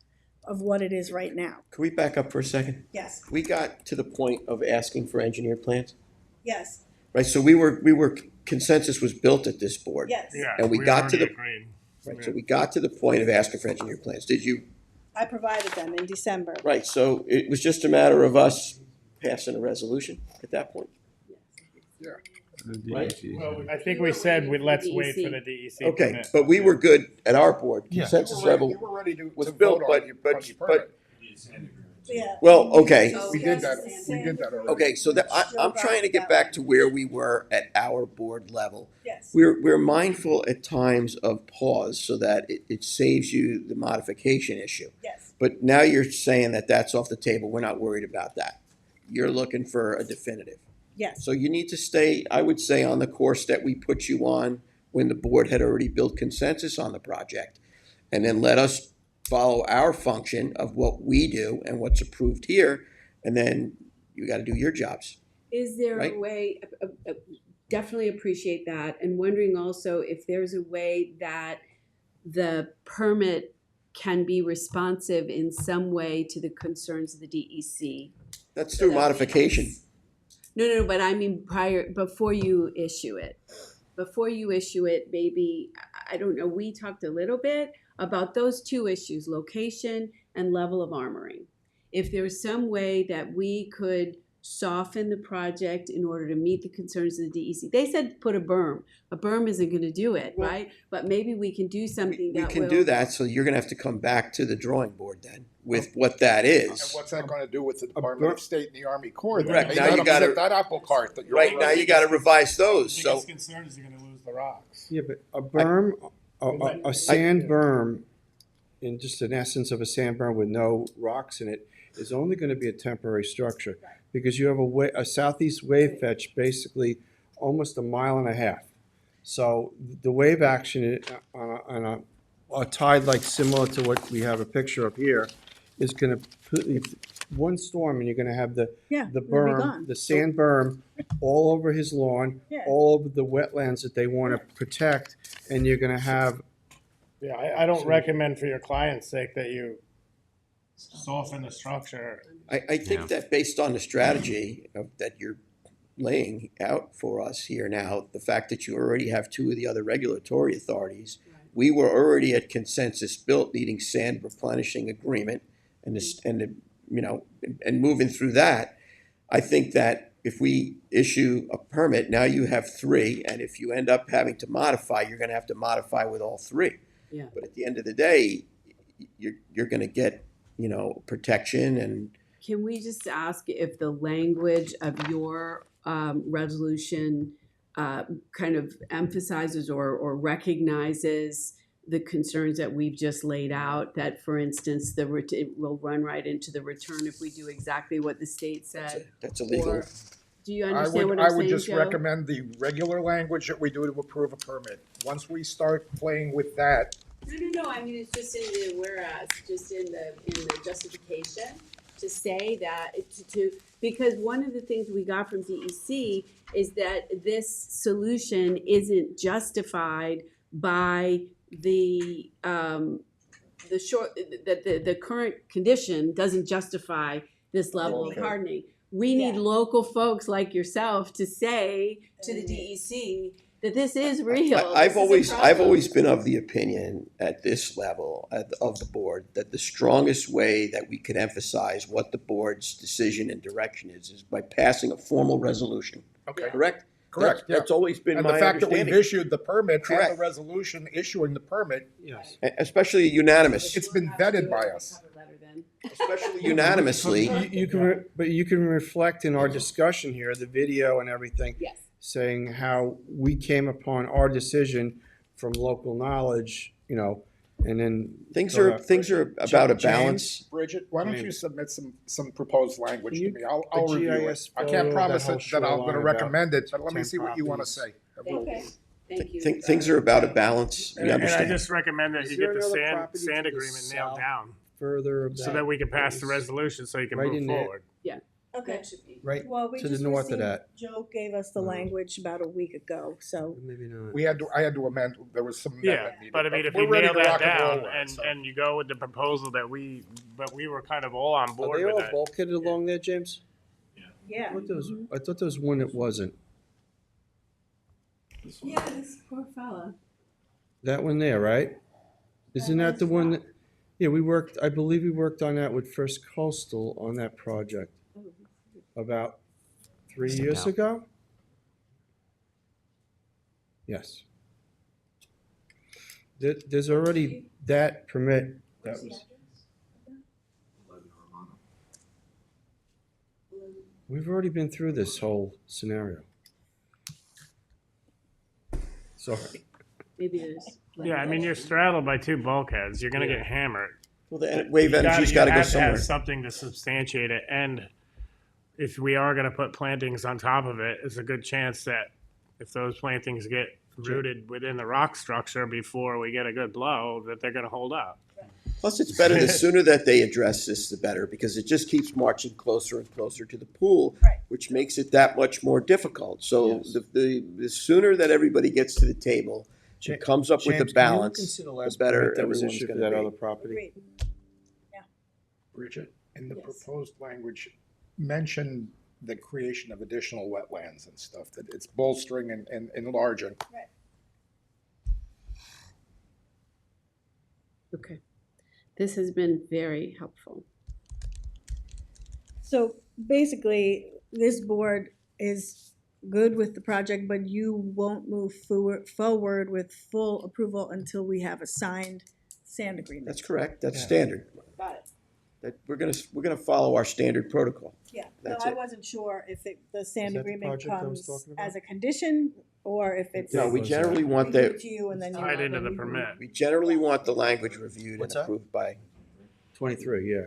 of what it is right now. can we back up for a second? Yes, We got to the point of asking for engineered plans, yes, right? So we were, consensus was built at this board. yes. Yeah, And we got to already the- agreed. Right, so we got to the point of asking for engineered plans. Did you? I provided them in December. Right, so it was just a matter of us passing a resolution at that point. Right. Well, I think we said let's wait for the DEC. Okay, permit. but we were good at our board. Yeah. Consensus You level were ready to was vote built, on but, your but, permit. Yeah. well, okay. So- We did that already. Okay, so I'm trying to get back to where we were at our board level. Yes, We're mindful at times of pause so that it saves you the modification issue. yes, But now you're saying that that's off the table. We're not worried about that. You're looking for a definitive. yes, So you need to stay, I would say, on the course that we put you on when the board had already built consensus on the project. And then let us follow our function of what we do and what's approved here. And then you got to do your jobs. Is there Right. a way, definitely appreciate that, and wondering also if there's a way that the permit can be responsive in some way to the concerns of the DEC. That's through modification. No, but I mean before you issue it. Before you issue it, maybe, I don't know, we talked a little bit about those two issues, location and level of armoring. If there's some way that we could soften the project in order to meet the concerns of the DEC. They said put a berm. A berm isn't gonna do it, right? But maybe we can do something We that can will. do that, so you're gonna have to come back to the drawing board then with what that And is. what's that gonna do with the Department of State and the Army Corps? then? Correct. They Now you gotta- upset that apple cart that you're. Right now, you gotta revise those, The so. biggest concern is you're gonna lose the rocks. Yeah, but a berm, a sand berm, in just an essence of a sand berm with no rocks in it, is only gonna be a temporary structure. Because you have a southeast wave fetch basically almost a mile and a half. So the wave action on a tide like similar to what we have a picture of here is gonna put, one storm and you're gonna have the Yeah, the they'll be berm, gone. the sand berm, all over his lawn, Yeah. all over the wetlands that they want to protect, and you're gonna have. Yeah, I don't recommend for your client's sake that you soften the structure. I think Yeah. that based on the strategy that you're laying out for us here now, the fact that you already have two of the other regulatory authorities, we were already at consensus built needing sand replenishing agreement and moving through that. I think that if we issue a permit, now you have three, and if you end up having to modify, you're gonna have to modify with all three. Yeah. But at the end of the day, you're gonna get, protection and. Can we just ask if the language of your resolution kind of emphasizes or recognizes the concerns that we've just laid out? That, for instance, it will run right into the return if we do exactly what the state said? That's illegal. Or do you understand what I'm I saying, would just Joe? recommend the regular language that we do to approve a permit. Once we start playing with that, No, I mean, it's just in the whereas, just in the justification, to say that, because one of the things we got from DEC is that this solution isn't justified by the current condition doesn't justify this level of hardening. We need local folks like yourself to say to the DEC that this is real. I've always been of the opinion at this level of the board that the strongest way that we could emphasize what the board's decision and direction is by passing a formal resolution. okay, Correct? correct, yeah. That's always been And my the fact that we've understanding. issued the permit and Correct. the resolution issuing the permit, Yes. Especially unanimous, it's been vetted by us. especially unanimously. But you can reflect in our discussion here, the video and everything, Yes. saying how we came upon our decision from local knowledge, and then. Things are about a James? balance. Bridget, why don't you James. submit some proposed language Can to you- me? I'll a review it. GIS I photo can't of promise the whole it that I'm gonna shoreline, recommend it, but about let me 10 see what you wanna properties. say. Okay, thank you. Things are about a balance. We And I understand. just recommend that Is you there get the another sand property to sand the agreement nailed south? down, Further of so that we can pass the is resolution, so you can right move in there. forward. Okay. That should be. Right Well, we to the just north of received- that. Joe gave us the language about a week ago, so. Maybe not. I had to amend, there was some Yeah, amendment needed. but I mean, if we're you ready nail to that rock and roll down with it, so. and you go with the proposal that we were kind of all on Are board they with all that. bulkheaded along there, James? Yeah. I thought there was one that wasn't. Yeah, this poor fella. That one there, right? Isn't that the one that, yeah, I believe we worked on that with First Coastal on that project about 3 Stick years out. ago? Yes. There's already that permit that was. We've already been through this whole scenario. Sorry. Maybe there's. Yeah, I mean, you're straddled by two bulkheads. You're gonna get hammered. Well, the wave You energy's got to go have to somewhere. have something to substantiate it, and if we are gonna put plantings on top of it, it's a good chance that if those plantings get rooted within the rock structure before we get a good blow, that they're gonna hold up. Plus, it's better, the sooner that they address this, the better, because it just keeps marching closer and closer to the pool, Right. which makes it that much more difficult. So Yes. the sooner that everybody gets to the table and comes up with James, the can you look balance, into the the last better permit that was everyone's issued for gonna that other be. property? Agreed. Bridget, in the Yes. proposed language, mention the creation of additional wetlands and stuff, that it's bolstering and enlarging. Okay. This has been very helpful. So basically, this board is good with the project, but you won't move forward with full approval until we have a signed sand agreement. That's correct, that's Yeah. standard. Got it. That, we're gonna follow our standard protocol. Yeah, no, That's I it. wasn't sure if the Is sand that the agreement project I was comes talking about? as a condition, or if it's. No, we generally want we give it the, to you and then you. Tied into the permit. we generally want the language reviewed and What's that? approved by. 23, yeah.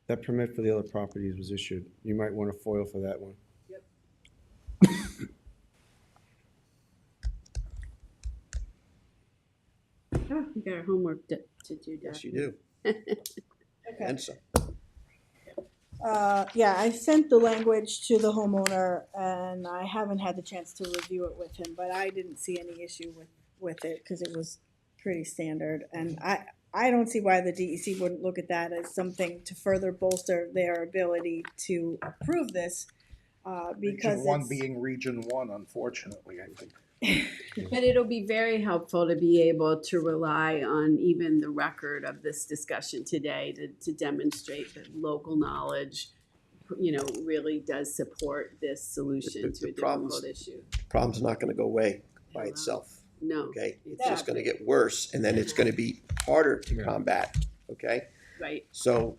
That permit for the other properties was issued. You might want to foil for that one. Oh, we got our homework to do, Yes, you Daphne. do. Okay. And some. Yeah, I sent the language to the homeowner and I haven't had the chance to review it with him, but I didn't see any issue with it because it was pretty standard. And I don't see why the DEC wouldn't look at that as something to further bolster their ability to approve this, because Region one it's. being Region 1, unfortunately, I think. But it'll be very helpful to be able to rely on even the record of this discussion today to demonstrate that local knowledge, really does support this solution The- to the a problems- difficult issue. Problem's not gonna go away by Yeah. itself, No. okay? It's just gonna get worse, and then it's gonna be harder to combat, okay? Right. So,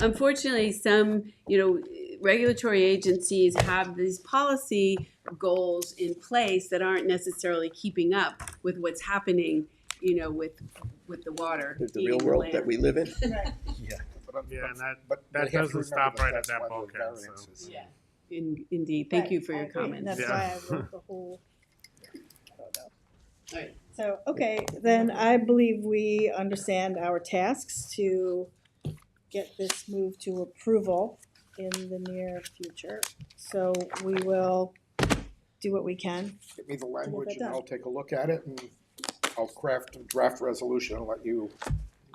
Unfortunately, some, regulatory agencies have these policy goals in place that aren't necessarily keeping up with what's happening, with the water. the eating real the world land. that we live in, Yeah, and that But that we have to doesn't stop remember right at that's that why the bulkhead, so. variances- Yeah. Indeed. Thank you for Right, I your agree, and comments. that's Yeah. why I wrote the whole. All right. So, okay, then I believe we understand our tasks to get this moved to approval in the near future. So we will do what we can. Get me the language and done. I'll take a look at it and I'll craft a draft resolution and let you.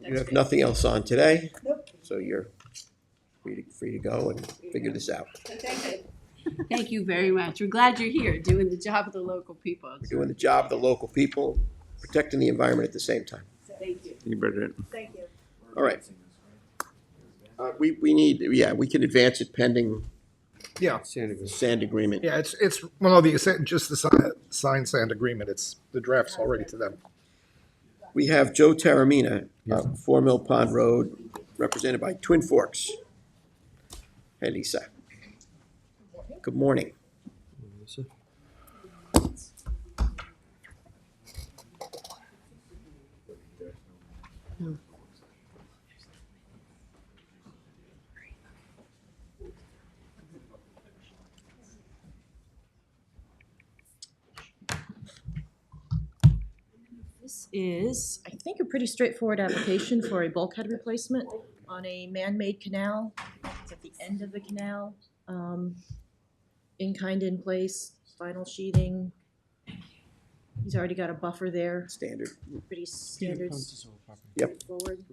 you have nothing else on today. Nope. So you're free to go and figure this out. Thank you very much. We're glad you're here doing the job of the local people. We're doing the job of the local people, protecting the environment at the same time. Thank you. You better. Thank you. All right. We need, we can advance it pending Yeah, sand agreement. yeah, it's just the signed sand agreement, it's, the draft's already to them. We have Joe Taramina, 4 Mill Pond Road, represented by Twin Forks. Hey, Lisa. Good morning. This is, I think, a pretty straightforward application for a bulkhead replacement on a man-made canal. It's at the end of the canal, in kind in place, vinyl sheathing. He's already got a buffer there, Standard. pretty standard. Yep. Forward.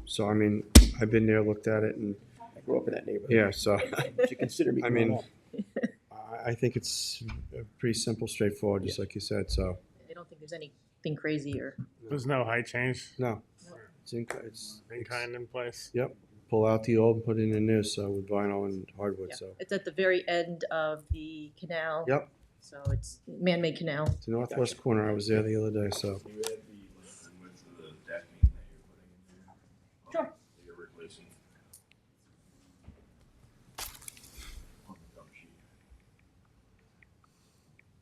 So, I mean, I've been there, looked at it, and, I grew up in that neighborhood. yeah, so, Would you consider me I growing mean, up? I think it's pretty simple, straightforward, just like you said, so, I don't think there's anything crazy or. There's no height change, no. It's in kind in place. Yep, pull out the old and put in the new, so with vinyl and hardwood, Yeah, so. it's at the very end of the canal. Yep, So it's man-made canal. it's the northwest corner, I was there the other day, so. Sure.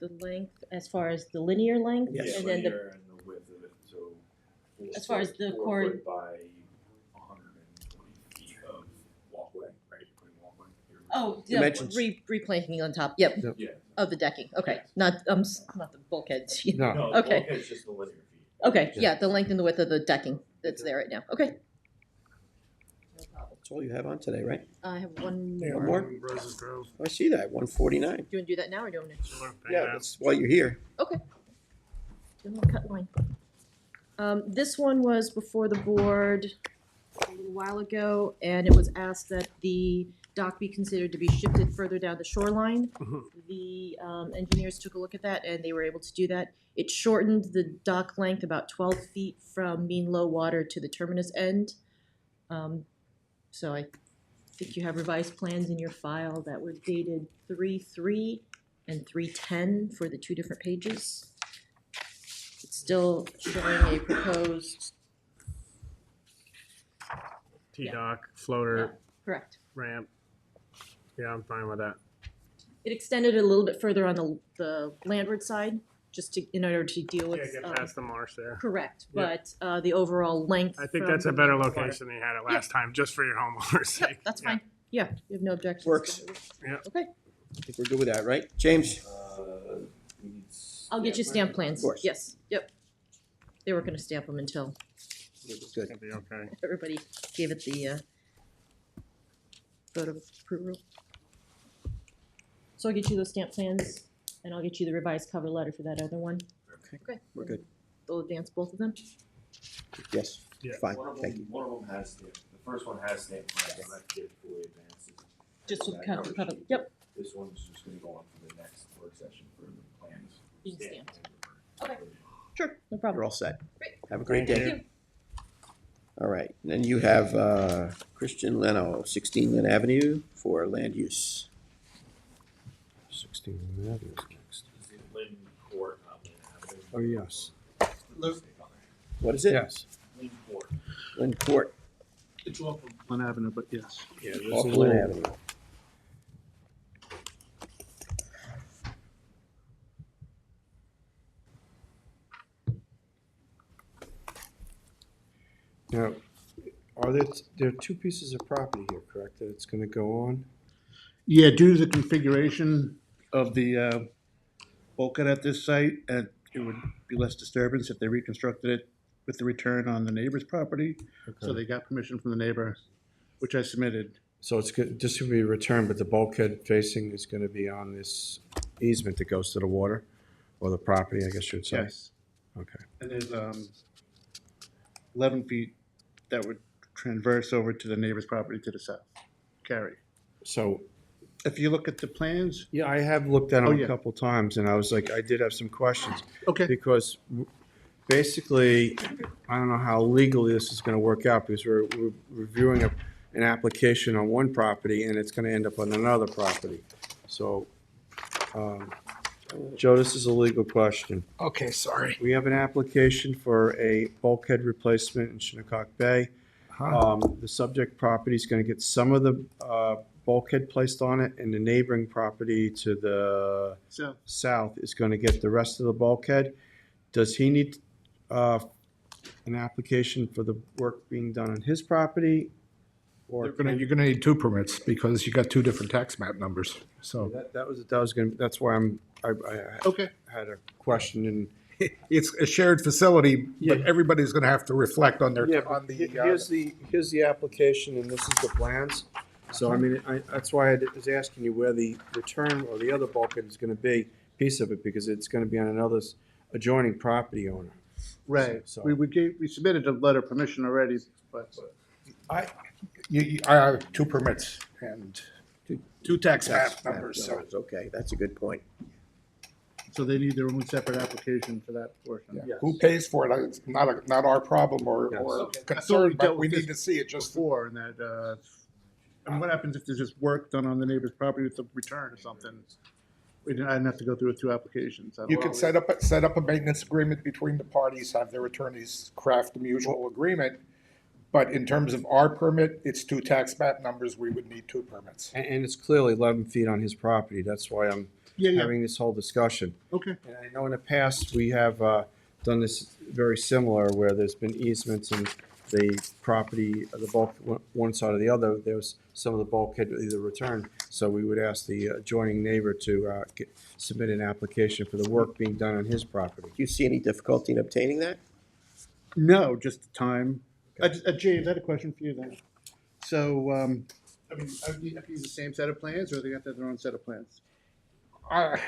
The length, as far as the linear length? Yes. And then the, and the width of it, so. As far as the 4 cord- foot by 120 feet of walkway, right, putting walkway. oh, yeah, Dimensions. replanking on top, yep, Yeah. of the decking, okay, not, not the bulkheads. No, No, Okay. the bulkhead's just the linear feet. Okay, yeah, the length and the width of the decking, that's there right now. Okay. That's all you have on today, right? I have one One more. more? Roses Grove. I see that, 149. Do you want to do that now or do you want to? Sure, Yeah, that's why you're here. Okay. Then we'll cut line. This one was before the board a little while ago, and it was asked that the dock be considered to be shifted further down the shoreline. The engineers took a look at that, and they were able to do that. It shortened the dock length about 12 feet from mean low water to the terminus end. So I think you have revised plans in your file that were dated 3/3 and 3/10 for the two different pages. It's still showing a proposed, T-dock, floater, correct. ramp. Yeah, I'm fine with that. It extended a little bit further on the landward side, just to, in order to deal with. Yeah, get past the marsh there. Correct, Yeah. but the overall length. I think from that's a the better water. location than you had it last time, just for your homeowner's sake. Yep, that's fine. Yeah, you have no objections. Works. Yeah. Okay, I think we're good with that, right? James? I'll get you stamp plans. Of course. Yes, yep. They were gonna stamp them until Good. It'll be okay. everybody gave it the vote of approval. So I'll get you those stamp plans, and I'll get you the revised cover letter for that other one. Okay. We're good. They'll advance both of them. Yes, Yeah. fine, One of thank you. them, one of them has stamp, the first one has stamp plans, and that kid fully advances. Just with That cover, cover cover, sheet. yep, This one's just gonna go on for the next work session for the plans. Being stamped. Okay. sure, no We're problem. all set. Great. Have a great Thank day. you. Thank you. All right, and then you have Christian Leno, 16 Lynn Avenue for land use. 16 Avenue is next. Is it Lynn Court, not Lynn Avenue? Oh, yes. What is it? Yes. Lynn Court. Lynn Court, It's off of Glen Avenue, but yes. Yeah, there's off a Lynn little- Avenue. Now, there are two pieces of property here, correct, that it's gonna go on? Yeah, due to the configuration of the bulkhead at this site, and it would be less disturbance if they reconstructed it with the return on the neighbor's property. So Okay. they got permission from the neighbor, which I submitted. So it's good, this will be returned, but the bulkhead facing is gonna be on this easement that goes to the water, or the property, I guess you'd say? Yes. Okay. And there's 11 feet that would transverse over to the neighbor's property to the south, carry. So, If you look at the plans, yeah, I have looked at Oh, them a yeah. couple times, and I was like, I did have some questions. okay, Because basically, I don't know how legally this is gonna work out, because we're reviewing an application on one property, and it's gonna end up on another property. So, Joe, this is a legal question. Okay, sorry. We have an application for a bulkhead replacement in Shinnecock Bay. The subject property is gonna get some of the bulkhead placed on it, and the neighboring property to the so south is gonna get the rest of the bulkhead. Does he need an application for the work being done on his property? Or You're gonna need two permits because you got two different tax map numbers, so. that's why I okay, had a question, and It's a shared facility, but Yeah. everybody's gonna have to reflect on their, yeah, on the, here's the application, and this is the plans. So, I mean, that's why I was asking you where the return or the other bulkhead is gonna be, piece of it, because it's gonna be on another adjoining property owner. right. So- We submitted a letter of permission already, but I have two permits and two tax map numbers, so. Okay, that's a good point. so they need their own separate application for that portion. Yeah. Who pays for it? It's not our problem or Yes. Okay. concern, but dealt we with need this to see it just. Before, and that, and what happens if there's just work done on the neighbor's property with the return or something? I didn't have to go through with two applications. I don't You know. can set up a maintenance agreement between the parties, have their attorneys craft a mutual agreement. But in terms of our permit, it's two tax map numbers, we would need two permits. And it's clearly 11 feet on his property, that's why I'm Yeah, having this whole discussion. okay, And I know in the past, we have done this very similar, where there's been easements and the property, the bulk, one side or the other, there was some of the bulkhead either returned. So we would ask the adjoining neighbor to submit an application for the work being done on his property. Do you see any difficulty in obtaining that? no, just the time, James, I had a question for you then. So, I mean, are these the same set of plans, or they got their own set of plans? I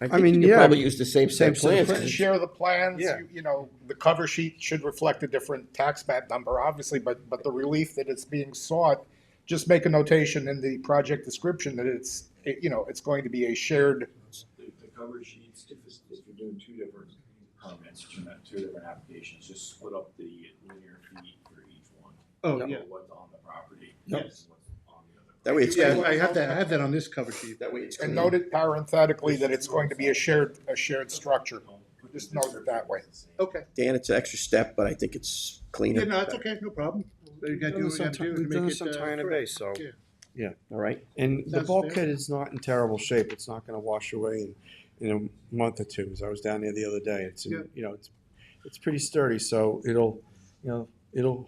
I think mean, you could yeah, probably use the same set of same set of plans. plans. Share the plans, Yeah. you know, the cover sheet should reflect a different tax map number, obviously, but the relief that it's being sought, just make a notation in the project description that it's going to be a shared. The cover sheets, if you're doing two different permits, two different applications, just split up the linear feet for each one. Oh, So yeah. What's on the property. Yes. and what's on the other. That way it's Yeah, clean. I have that on this cover sheet. That way it's And clean. note it parenthetically that it's going to be a shared structure. Just note it that way. Okay. Dan, it's an extra step, but I think it's cleaner. Yeah, no, it's okay, no problem. You gotta do what you gotta do to We've done make this it, some time and correct. base, so. Yeah. All right. And the Sounds bulkhead fair. is not in terrible shape. It's not gonna wash away in a month or two. As I was down there the other day. It's, Yeah. it's pretty sturdy, so it'll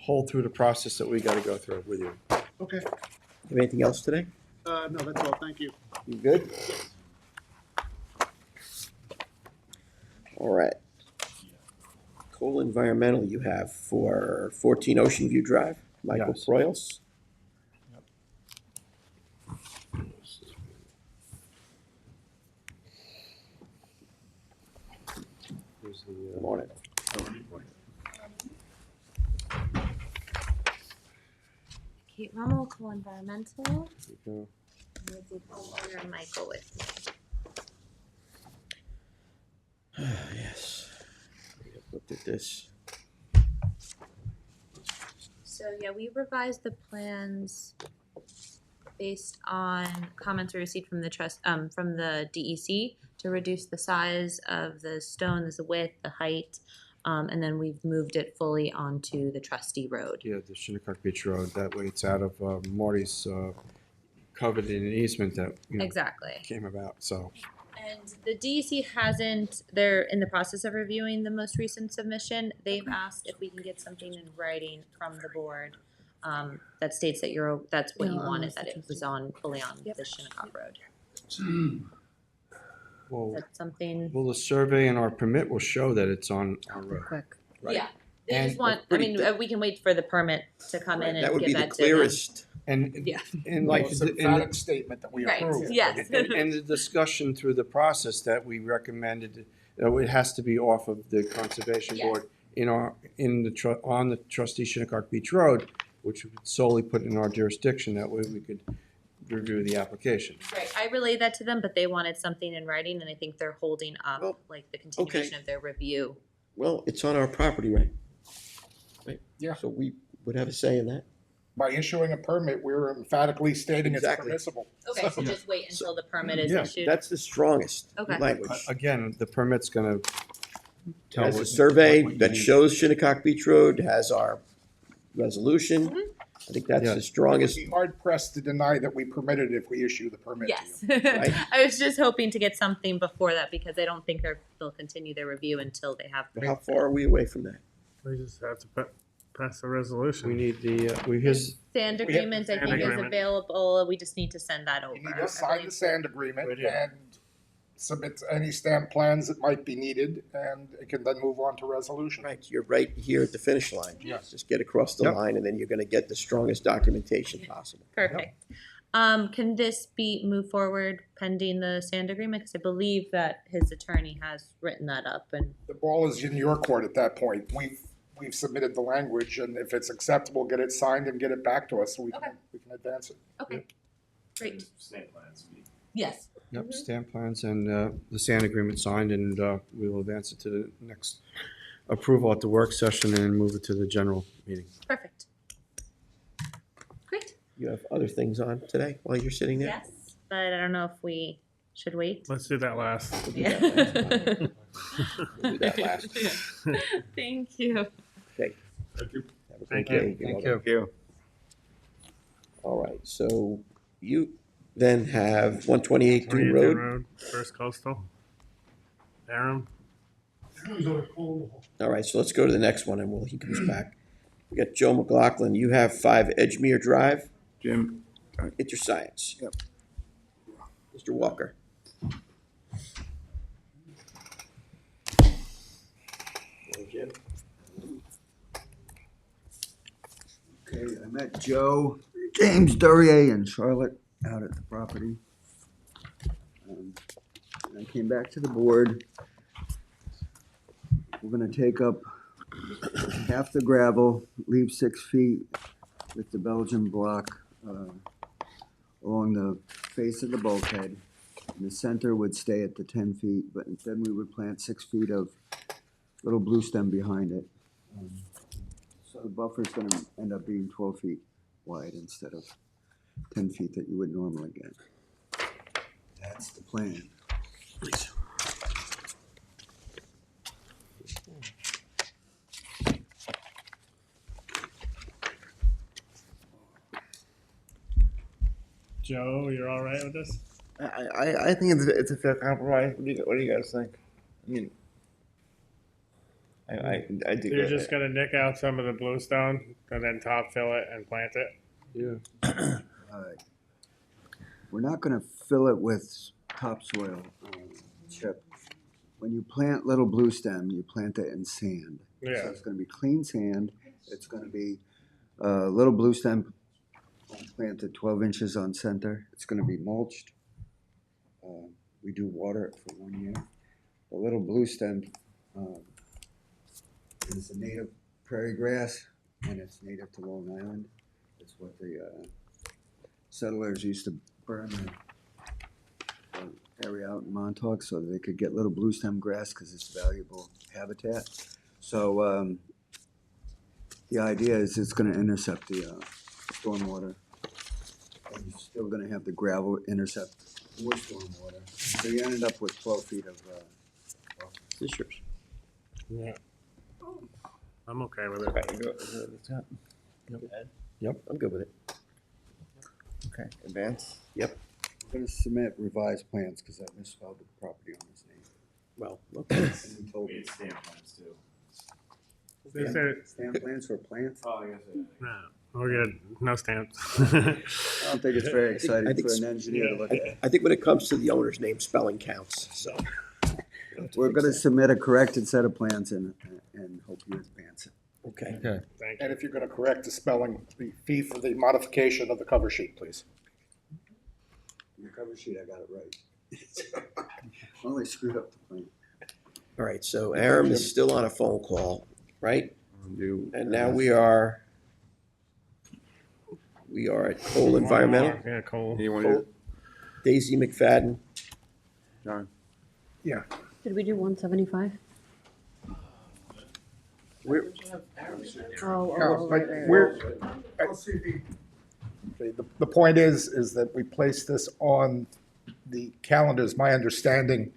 hold through the process that we gotta go through with you. Okay, Have anything else today? no, that's all, thank you. You good? All right. Cole Environmental you have for 14 Ocean View Drive, Michael Yes. Proyals. Here's the, Good morning. Kate Rummel, Cool Environmental, go. with the homeowner Michael with me. Yes. We have looked at this. So yeah, we revised the plans based on comments we received from the from the DEC to reduce the size of the stone, the width, the height, and then we've moved it fully onto the Trustee Road. Yeah, the Shinnecock Beach Road. That way it's out of Marty's covered in an easement that, Exactly. came about, so. And the DEC hasn't, they're in the process of reviewing the most recent submission. They've asked if we can get something in writing from the board that states that that's what you wanted, that it was fully on the Shinnecock Road. Well, That's something, well, the survey and our permit will show that it's on our road. quick. Right. Yeah, they And- just want, I Pretty mean, we can wait for the permit to come in That and would give be the that to them. clearest. And, Yeah. and Like like, it's the- an emphatic statement that we Right, approve. yes. and the discussion through the process that we recommended, it has to be off of the conservation Yes. board on the trustee Shinnecock Beach Road, which would solely put in our jurisdiction. That way we could review the application. Right, I relayed that to them, but they wanted something in writing, and I think they're holding up, Well, like, the continuation of their review. Well, it's on our property, right? Right. Yeah. So we would have a say in that. By issuing a permit, we're emphatically stating it's Exactly. permissible. Okay, so just wait until the permit is Yeah, issued? That's the strongest Okay. language. Again, the permit's gonna tell Has a what- survey what you that need. shows Shinnecock Beach Road, has our resolution. I think that's Yeah. the strongest. Be hard pressed to deny that we permitted if we issue the permit to Yes. you. Right. I was just hoping to get something before that, because I don't think they'll continue their review until they have. How far are we away from that? We just have to pass the We resolution. need his, Sand We have agreement, I sand think, is agreement. available, we just need to send that over. You need I to sign the believe. sand agreement Right here. and submit any stamp plans that might be needed, and it can then move on to resolution. Right, you're right here at the finish line. Yes. Just get across the Yep. line and then you're gonna get the strongest documentation possible. Perfect. Can this be moved forward pending the sand agreement? Because I believe that his attorney has written that up, and The ball is in your court at that point. We've submitted the language, and if it's acceptable, get it signed and get it back to us so we Okay. can advance it. okay, great. Stamp plans. Yes. yep, stamp plans and the sand agreement signed, and we will advance it to the next approval at the work session and move it to the general meeting. Perfect. Great. You have other things on today while you're sitting there? Yes, but I don't know if we should wait. Let's do that last. We'll do Yeah. that last. We'll do that last. Thank you. Okay. Thank you. Have a great Thank day. you. You're welcome. All right, so you then have 128 Dune 28 Road. First Coastal. Aram. All right, so let's go to the next one and he comes back. We got Joe McLaughlin. You have 5 Edgemere Drive. Jim, Get your science. Yep. Mr. Walker. Jim. met Joe, James Duryea, and Charlotte out at the property. And I came back to the board. We're gonna take up half the gravel, leave 6 feet with the Belgian block along the face of the bulkhead. And the center would stay at the 10 feet, but then we would plant 6 feet of little blue stem behind it. So the buffer's gonna end up being 12 feet wide instead of 10 feet that you would normally get. That's the plan. Please. Joe, you're all right with this? I think it's a fair compromise. What do you guys think? I mean, I do. You're just gonna nick out some of the bluestone and then top fill it and plant it? Yeah. We're not gonna fill it with topsoil, chip. When you plant little blue stem, you plant it in sand. Yeah. So it's gonna be clean sand. It's gonna be little blue stem planted 12 inches on center. It's gonna be mulched. We do water it for 1 year. The little blue stem is a native prairie grass, and it's native to Long Island. It's what the settlers used to burn the area out in Montauk so they could get little blue stem grass because it's valuable habitat. So the idea is it's going to intercept the stormwater. And you're still going to have the gravel intercept more stormwater. So you ended up with 12 feet of Is this yours? Yeah. I'm okay with it. Yep. I'm good with it. Okay, advance? Yep. I'm going to submit revised plans because I misspelled the property owner's name. Well, okay. And he told We me. had stamp plans too. Is there, Stamp plans for plants? Oh, I guess no, we're good. No stamps. I don't think it's very exciting I think for an engineer to look at. I think when it comes to the owner's name, spelling counts, so. We're going to submit a corrected set of plans and hope you advance it. Okay. Okay. Thank you. And if you're gonna correct the spelling, the fee for the modification of the cover sheet, please. In the cover sheet, I got it right. Only screwed up the plan. All right, so Aram is still on a phone call, right? And now we are at Cole Environmental, Yeah, Cole. Cole- Daisy McFadden. John? Yeah. Did we do 175? We're, Oh, no, but we're, the point is that we place this on the calendars. My understanding,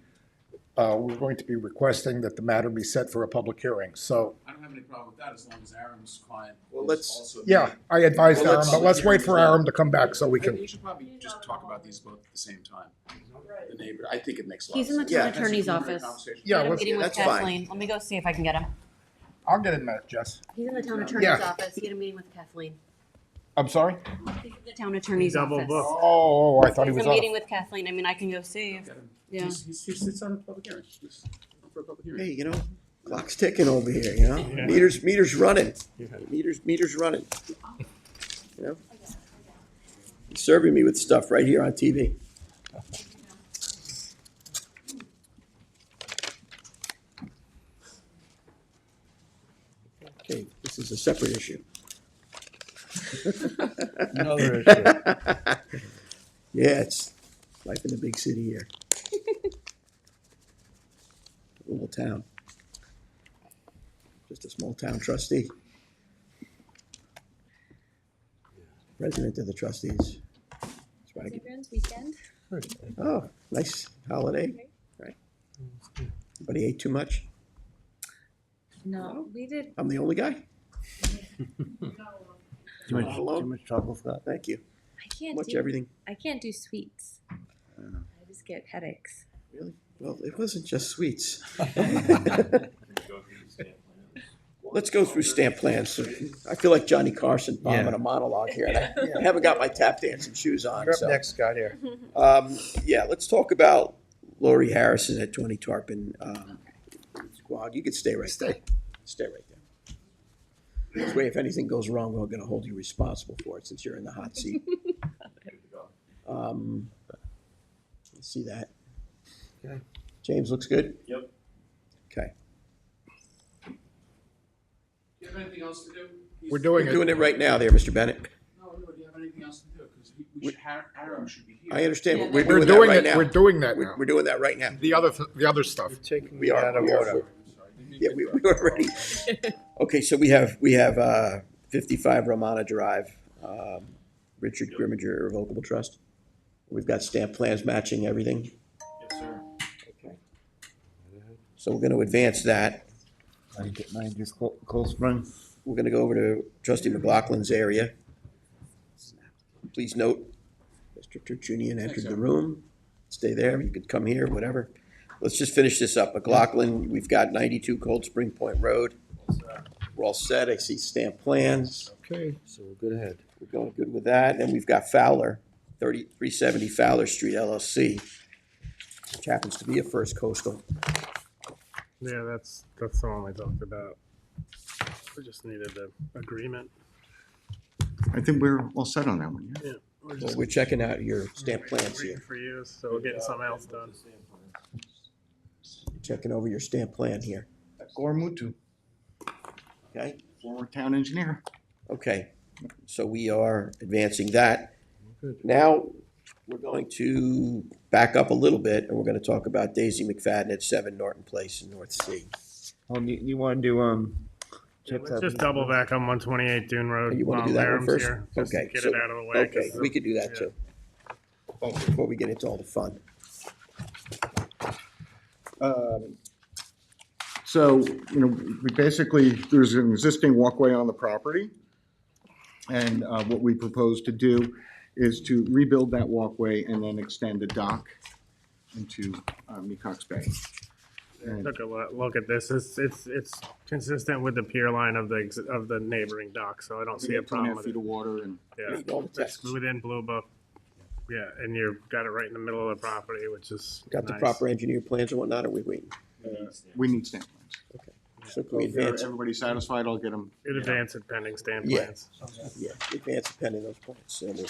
we're going to be requesting that the matter be set for a public hearing, so. I don't have any problem with that as long as Aram's client Well, is let's- also. Yeah, I advised Well, Aram, but let's wait for Aram to come back so we I think can. we should probably just talk about these both at the same time. The neighbor, I think it makes a lot of He's in the sense. Yeah. town attorney's That's a office. conversation. Yeah, Get him let's- meeting with that's fine. Kathleen. Let me go see if I can get him. I'll get in there, Jess. He's in the town attorney's Yeah. office. Get a meeting with Kathleen. I'm sorry? He's in the town attorney's Double office. book. Oh, I thought he He's was a on. meeting with Kathleen. I mean, I can go see. Get him. Yeah. He sits on a public hearing. Just for a public hearing. Hey, you know, clock's ticking over here, you know? Yeah. Meters running. Yeah. Meters running. You know? He's serving me with stuff right here on TV. Okay, this is a separate issue. Another issue. Yeah, it's life in the big city here. Little town. Just a small town trustee. President of the trustees. That's why I get, Everyone's weekend? oh, nice holiday, right? Anybody ate too much? No, we did. I'm the only guy? Too Alone? much chocolate for that? Thank you. I can't Much do everything. I can't do sweets. I just get headaches. Really? Well, it wasn't just sweets. Let's go through stamp plans. I feel like Johnny Carson bombing a monologue here, and I haven't got my tap dancing shoes on. You're up So, next, Scott, here. yeah, let's talk about Lori Harrison at 20 Tarpon. Squad, you could stay right there. Stay right there. This way, if anything goes wrong, we're gonna hold you responsible for it, since you're in the hot seat. Let's see that. Okay. James, looks good? Yep. Okay. Do you have anything else to do? We're doing We're it. doing it right now there, Mr. Bennett. No, do you have anything else to do? Because Aaron should be here. I understand, but We're we're doing doing that right it, now. we're doing that now. We're doing that right now. The other stuff. Taking We me are. out of we are. order. Yeah, we already. Okay, so we have 55 Romana Drive, Richard Grimminger Irrevocable Trust. We've got stamp plans matching everything. Yes, sir. Okay. So we're gonna advance that. Mine just Cold Spring. We're gonna go over to Trustee McLaughlin's area. Please note, Mr. Tertunian entered the room. Stay there, you could come here, whatever. Let's just finish this up. McLaughlin, we've got 92 Cold Spring Point Road. We're all set. I see stamp plans. Okay, so we're good ahead. We're going good with that. And we've got Fowler, 370 Fowler Street LLC, which happens to be a First Coastal. Yeah, that's the one we talked about. We just needed the agreement. I think we're all set on that one, yeah? Yeah, we're So just we're checking out your stamp plans waiting here. for you, so we're getting something else done. Checking over your stamp plan here. Gore Mutu, Okay? former town engineer. Okay. So we are advancing that. Good. Now, we're going to back up a little bit, and we're going to talk about Daisy McFadden at 7 Norton Place in North Sea. You wanna do, Yeah, let's just double back on 128 Dune Road. You wanna while do that one Aaron's first? here, just to Okay, Get so- it out of the way. Okay, 'cause we could do that yeah. too. Before we get into all the fun. So, we basically, there's an existing walkway on the property. And what we propose to do is to rebuild that walkway and then extend the dock into Mecox Bay. And Took a look at this. It's consistent with the pier line of the neighboring dock, so I don't see a problem 2.5 with feet it. of water and Yeah, Meet all the it's tests. within Blue Book. Yeah, and you've got it right in the middle of the property, which is Got the nice. proper engineer plans and whatnot, or we waiting? we need stamp plans. So can So we if advance? everybody's satisfied, I'll get them. In advance it pending stamp Yeah. plans. Yeah, advance pending those points, and we'll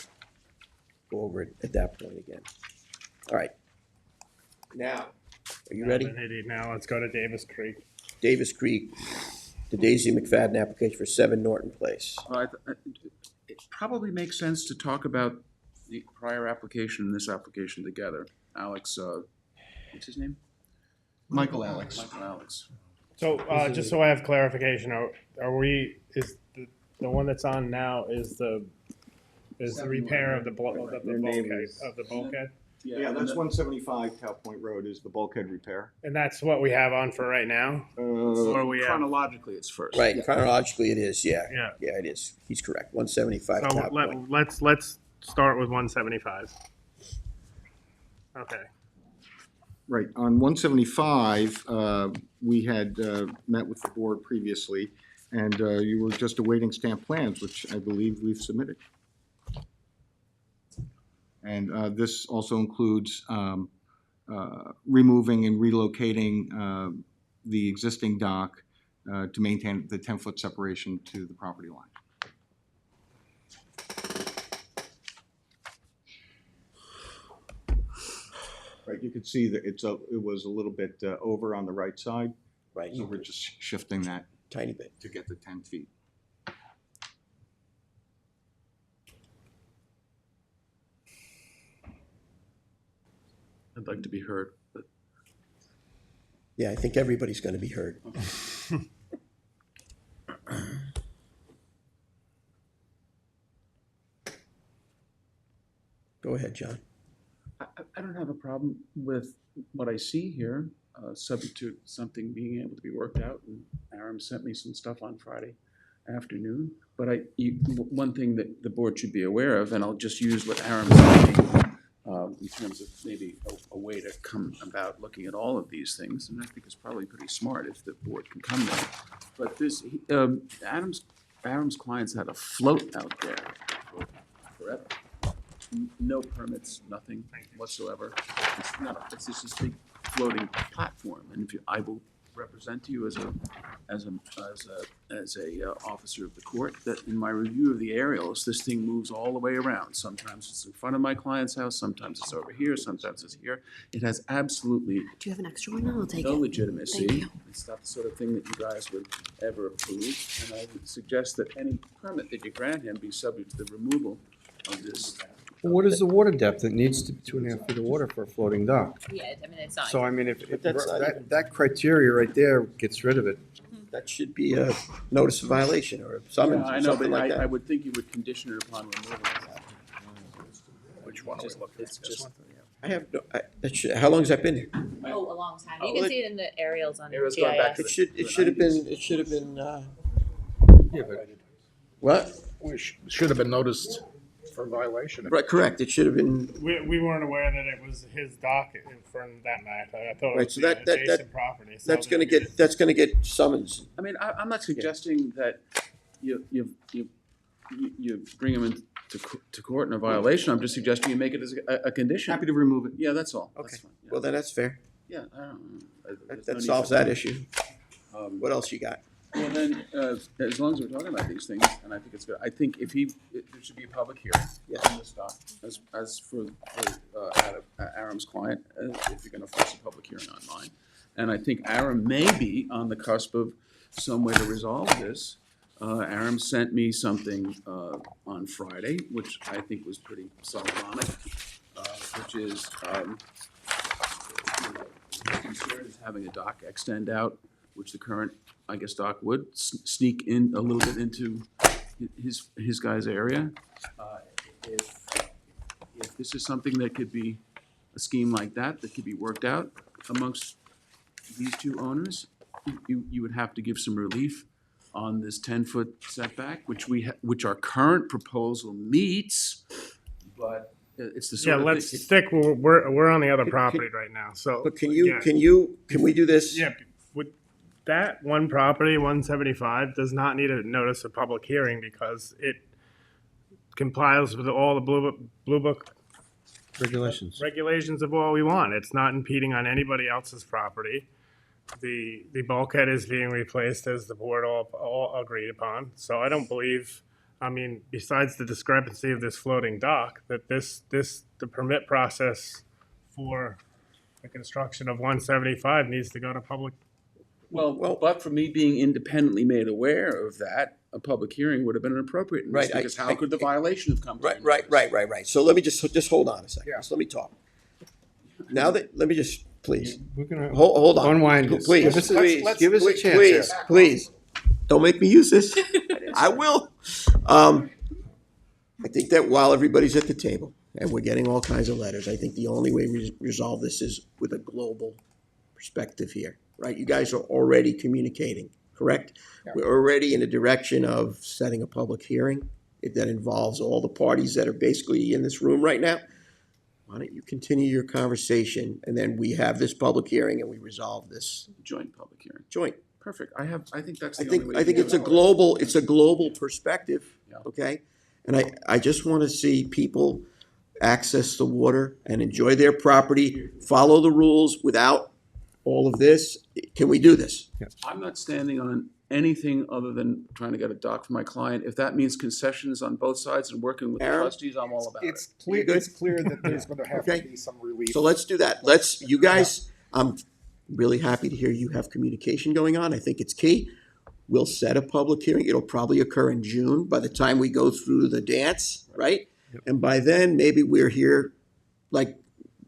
go over it at that point again. All right. Now, are you ready? Now let's go to Davis Creek. Davis Creek, the Daisy McFadden application for 7 Norton Place. It probably makes sense to talk about the prior application and this application together. Alex, what's his name? Michael Alex. Michael Alex. So, just so I have clarification, is the one that's on now is the repair of the bulkhead, of the bulkhead? Yeah, that's 175 Cow Point Road is the bulkhead repair. And that's what we have on for right now? Or we have, Chronologically, it's first. Right, chronologically it is, yeah. Yeah. Yeah, it is. He's correct. 175 so Cow Point. let's start with 175. Okay. Right, on 175, we had met with the board previously, and you were just awaiting stamp plans, which I believe we've submitted. And this also includes removing and relocating the existing dock to maintain the 10-foot separation to the property line. Right, you can see that it was a little bit over on the right side. Right. So we're just shifting that Tiny bit. to get the 10 feet. I'd like to be heard, but Yeah, I think everybody's gonna be heard. Go ahead, John. I don't have a problem with what I see here, subject to something being able to be worked out. And Aram sent me some stuff on Friday afternoon. But one thing that the board should be aware of, and I'll just use what Aram sent me in terms of maybe a way to come about looking at all of these things, and I think it's probably pretty smart if the board can come there. But this, Aram's clients had a float out there forever. No permits, nothing whatsoever. It's just this big floating platform, and I will represent to you as a officer of the court, that in my review of the aerials, this thing moves all the way around. Sometimes it's in front of my client's house, sometimes it's over here, sometimes it's here. It has absolutely Do you have an extra one? I'll take no it. legitimacy. Thank you. It's not the sort of thing that you guys would ever approve, and I would suggest that any permit that you grant him be subject to the removal of this. What is the water depth? It needs to be 2.5 feet of water for a floating dock. Yeah, I mean, it's not. So I mean, if But that's not even- that criteria right there gets rid of it. That should be a notice of violation or a summons Yeah, I or know, something but like I that. would think you would condition it upon removal of that. Which one are we Just- looking it's at? This just- one? I have, how long has that been here? Oh, a long time. Oh, You can let- see it in the aerials on Aerials going back GIS. to It should have been, Yeah, but what? We should have been noticed for violation. Right, correct, it should have been, We weren't aware that it was his dock from that map. I thought it Right, was so the that- adjacent property. So that's gonna get summons. I mean, I'm not suggesting that you bring him into court in a violation. I'm just suggesting you make it as a condition. happy to remove it. Yeah, that's all. Okay. That's fine. Yeah. Well, then that's fair. Yeah, I don't know. There's no That need solves for- that issue. What Um, else you got? Well, then, as long as we're talking about these things, and I think it's good, I think there should be a public hearing on this doc, as for Aram's client, if you're gonna force a public hearing on mine. And I think Aram may be on the cusp of some way to resolve this. Aram sent me something, on Friday, which I think was pretty Solomonic, which is, concern is having a dock extend out, which the current, I guess, dock would sneak in a little bit into his guy's area. If this is something that could be, a scheme like that could be worked out amongst these two owners, you would have to give some relief on this 10-foot setback, which our current proposal meets, but it's the Yeah, sort of thing. let's stick. We're on the other property right now. So, But can yeah. we do this? Yeah, with that one property, 175, does not need a notice of public hearing because it complies with all the Blue Book regulations of what we want. It's not impeding on anybody else's property. The bulkhead is being replaced as the board all agreed upon. So I don't believe, I mean, besides the discrepancy of this floating dock, that the permit process for the construction of 175 needs to go to public. Well, but for me being independently made aware of that, a public hearing would have been appropriate in this, Right, because how could the violation have come to Right. So let me just hold on a second. Yeah. Just let me talk. Now that, let me just, please, We're gonna hold on. unwind this. Please, Give us a- please, give us a please, chance please, here. please. Don't make me use this. I will. I think that while everybody's at the table and we're getting all kinds of letters, I think the only way we resolve this is with a global perspective here, right? You guys are already communicating, correct? Yeah. We're already in the direction of setting a public hearing that involves all the parties that are basically in this room right now. Why don't you continue your conversation and then we have this public hearing and we resolve this Joint public hearing. joint. Perfect. I think that's I the only think, way. I to think do it's a it. global perspective, Yeah. okay? And I just want to see people access the water and enjoy their property, follow the rules without all of this. Can we do this? I'm not standing on anything other than trying to get a dock for my client. If that means concessions on both sides and working with the Aaron? trustees, I'm all about it. It's clear, You good? it's clear that there's gonna have to Okay. be some relief. So let's do that. You guys, I'm really happy to hear you have communication going on. I think it's key. We'll set a public hearing. It'll probably occur in June by the time we go through the dance, right? And by then, maybe we're here, like,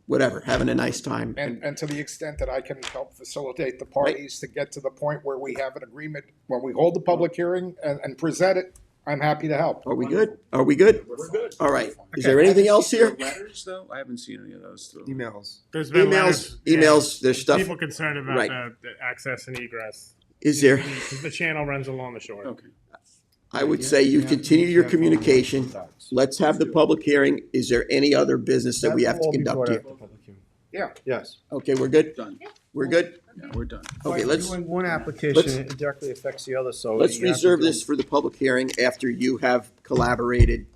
whatever, having a nice time. And to the extent that I can help facilitate the parties to get to the point where we have an agreement, when we hold the public hearing and present it, I'm happy to help. Are we good? Are we good? We're good. All right. Is Okay. there anything else Have you here? seen the letters, though? I haven't seen any of those. Though. Emails. There's been letters, Emails, there's stuff. people concerned about Right. the access and egress. Is there, Because the channel runs along the shore. Okay. I would say you continue your communication. Let's have the public hearing. Is there any other business that we have to conduct here? Yeah. Yes. Okay, we're good? Done. We're good? Yeah, we're done. Okay, let's, Doing one application, it directly affects the other, so. let's you have to reserve do- this for the public hearing after you have collaborated.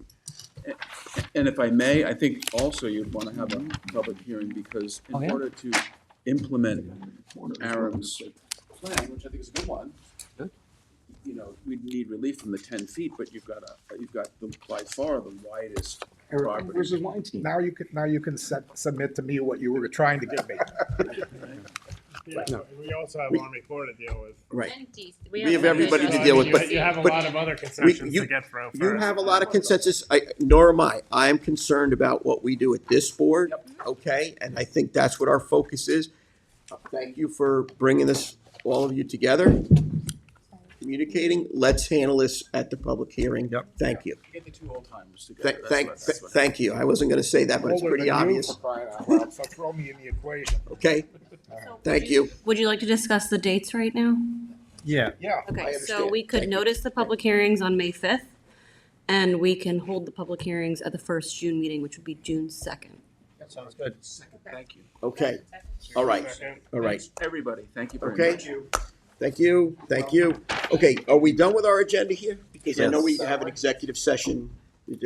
And if I may, I think also you'd want to have a public hearing because in Oh, yeah? order to implement Aram's plan, which I think is a good one. Good. You know, we need relief from the 10 feet, but you've got by far the widest property. Where's the wine team? Now you can submit to me what you were trying to give me. Yeah, No. we also have We- Army Corps to deal with. Right. We We have everybody to deal with, You but. have a but lot of other concessions you- to get through You first. have a lot of consensus, nor am I. I am concerned about what we do at this board, okay? And I think that's what our focus is. Thank you for bringing this, all of you together, communicating. Let's handle this at the public hearing. Thank you. Get the two old timers together. Thank you. I wasn't gonna say that, but it's Older pretty than you, obvious. for crying out loud, so throw me in the equation. Okay? Thank you. Would you like to discuss the dates right now? Yeah. Yeah. I Okay, so understand. we could Thank you. notice the public hearings on May 5th, and we can hold the public hearings at the first June meeting, which would be June 2nd. That sounds good. Thank you. Okay. All right. All right. Thanks, everybody. Thank you very Okay. much. Thank you. Thank you. Okay, are we done with our agenda here? Because I know we Yes. have an executive session. Is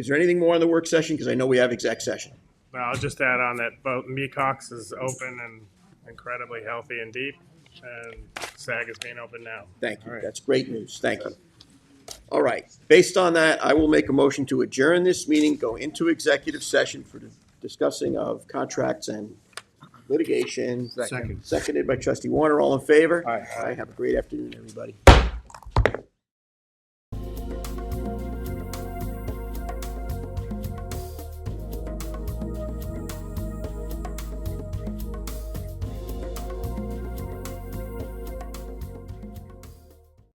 there anything more on the work session? Because I know we have exec session. Well, I'll just add on that both Mecox is open and incredibly healthy and deep, and SAG is being open now. Thank you. That's great news. Thank you. All right. Based on that, I will make a motion to adjourn this meeting, go into executive session for the discussing of contracts and litigation. Second. Seconded by trustee Warner. All in favor? Aye. Have a great afternoon, everybody.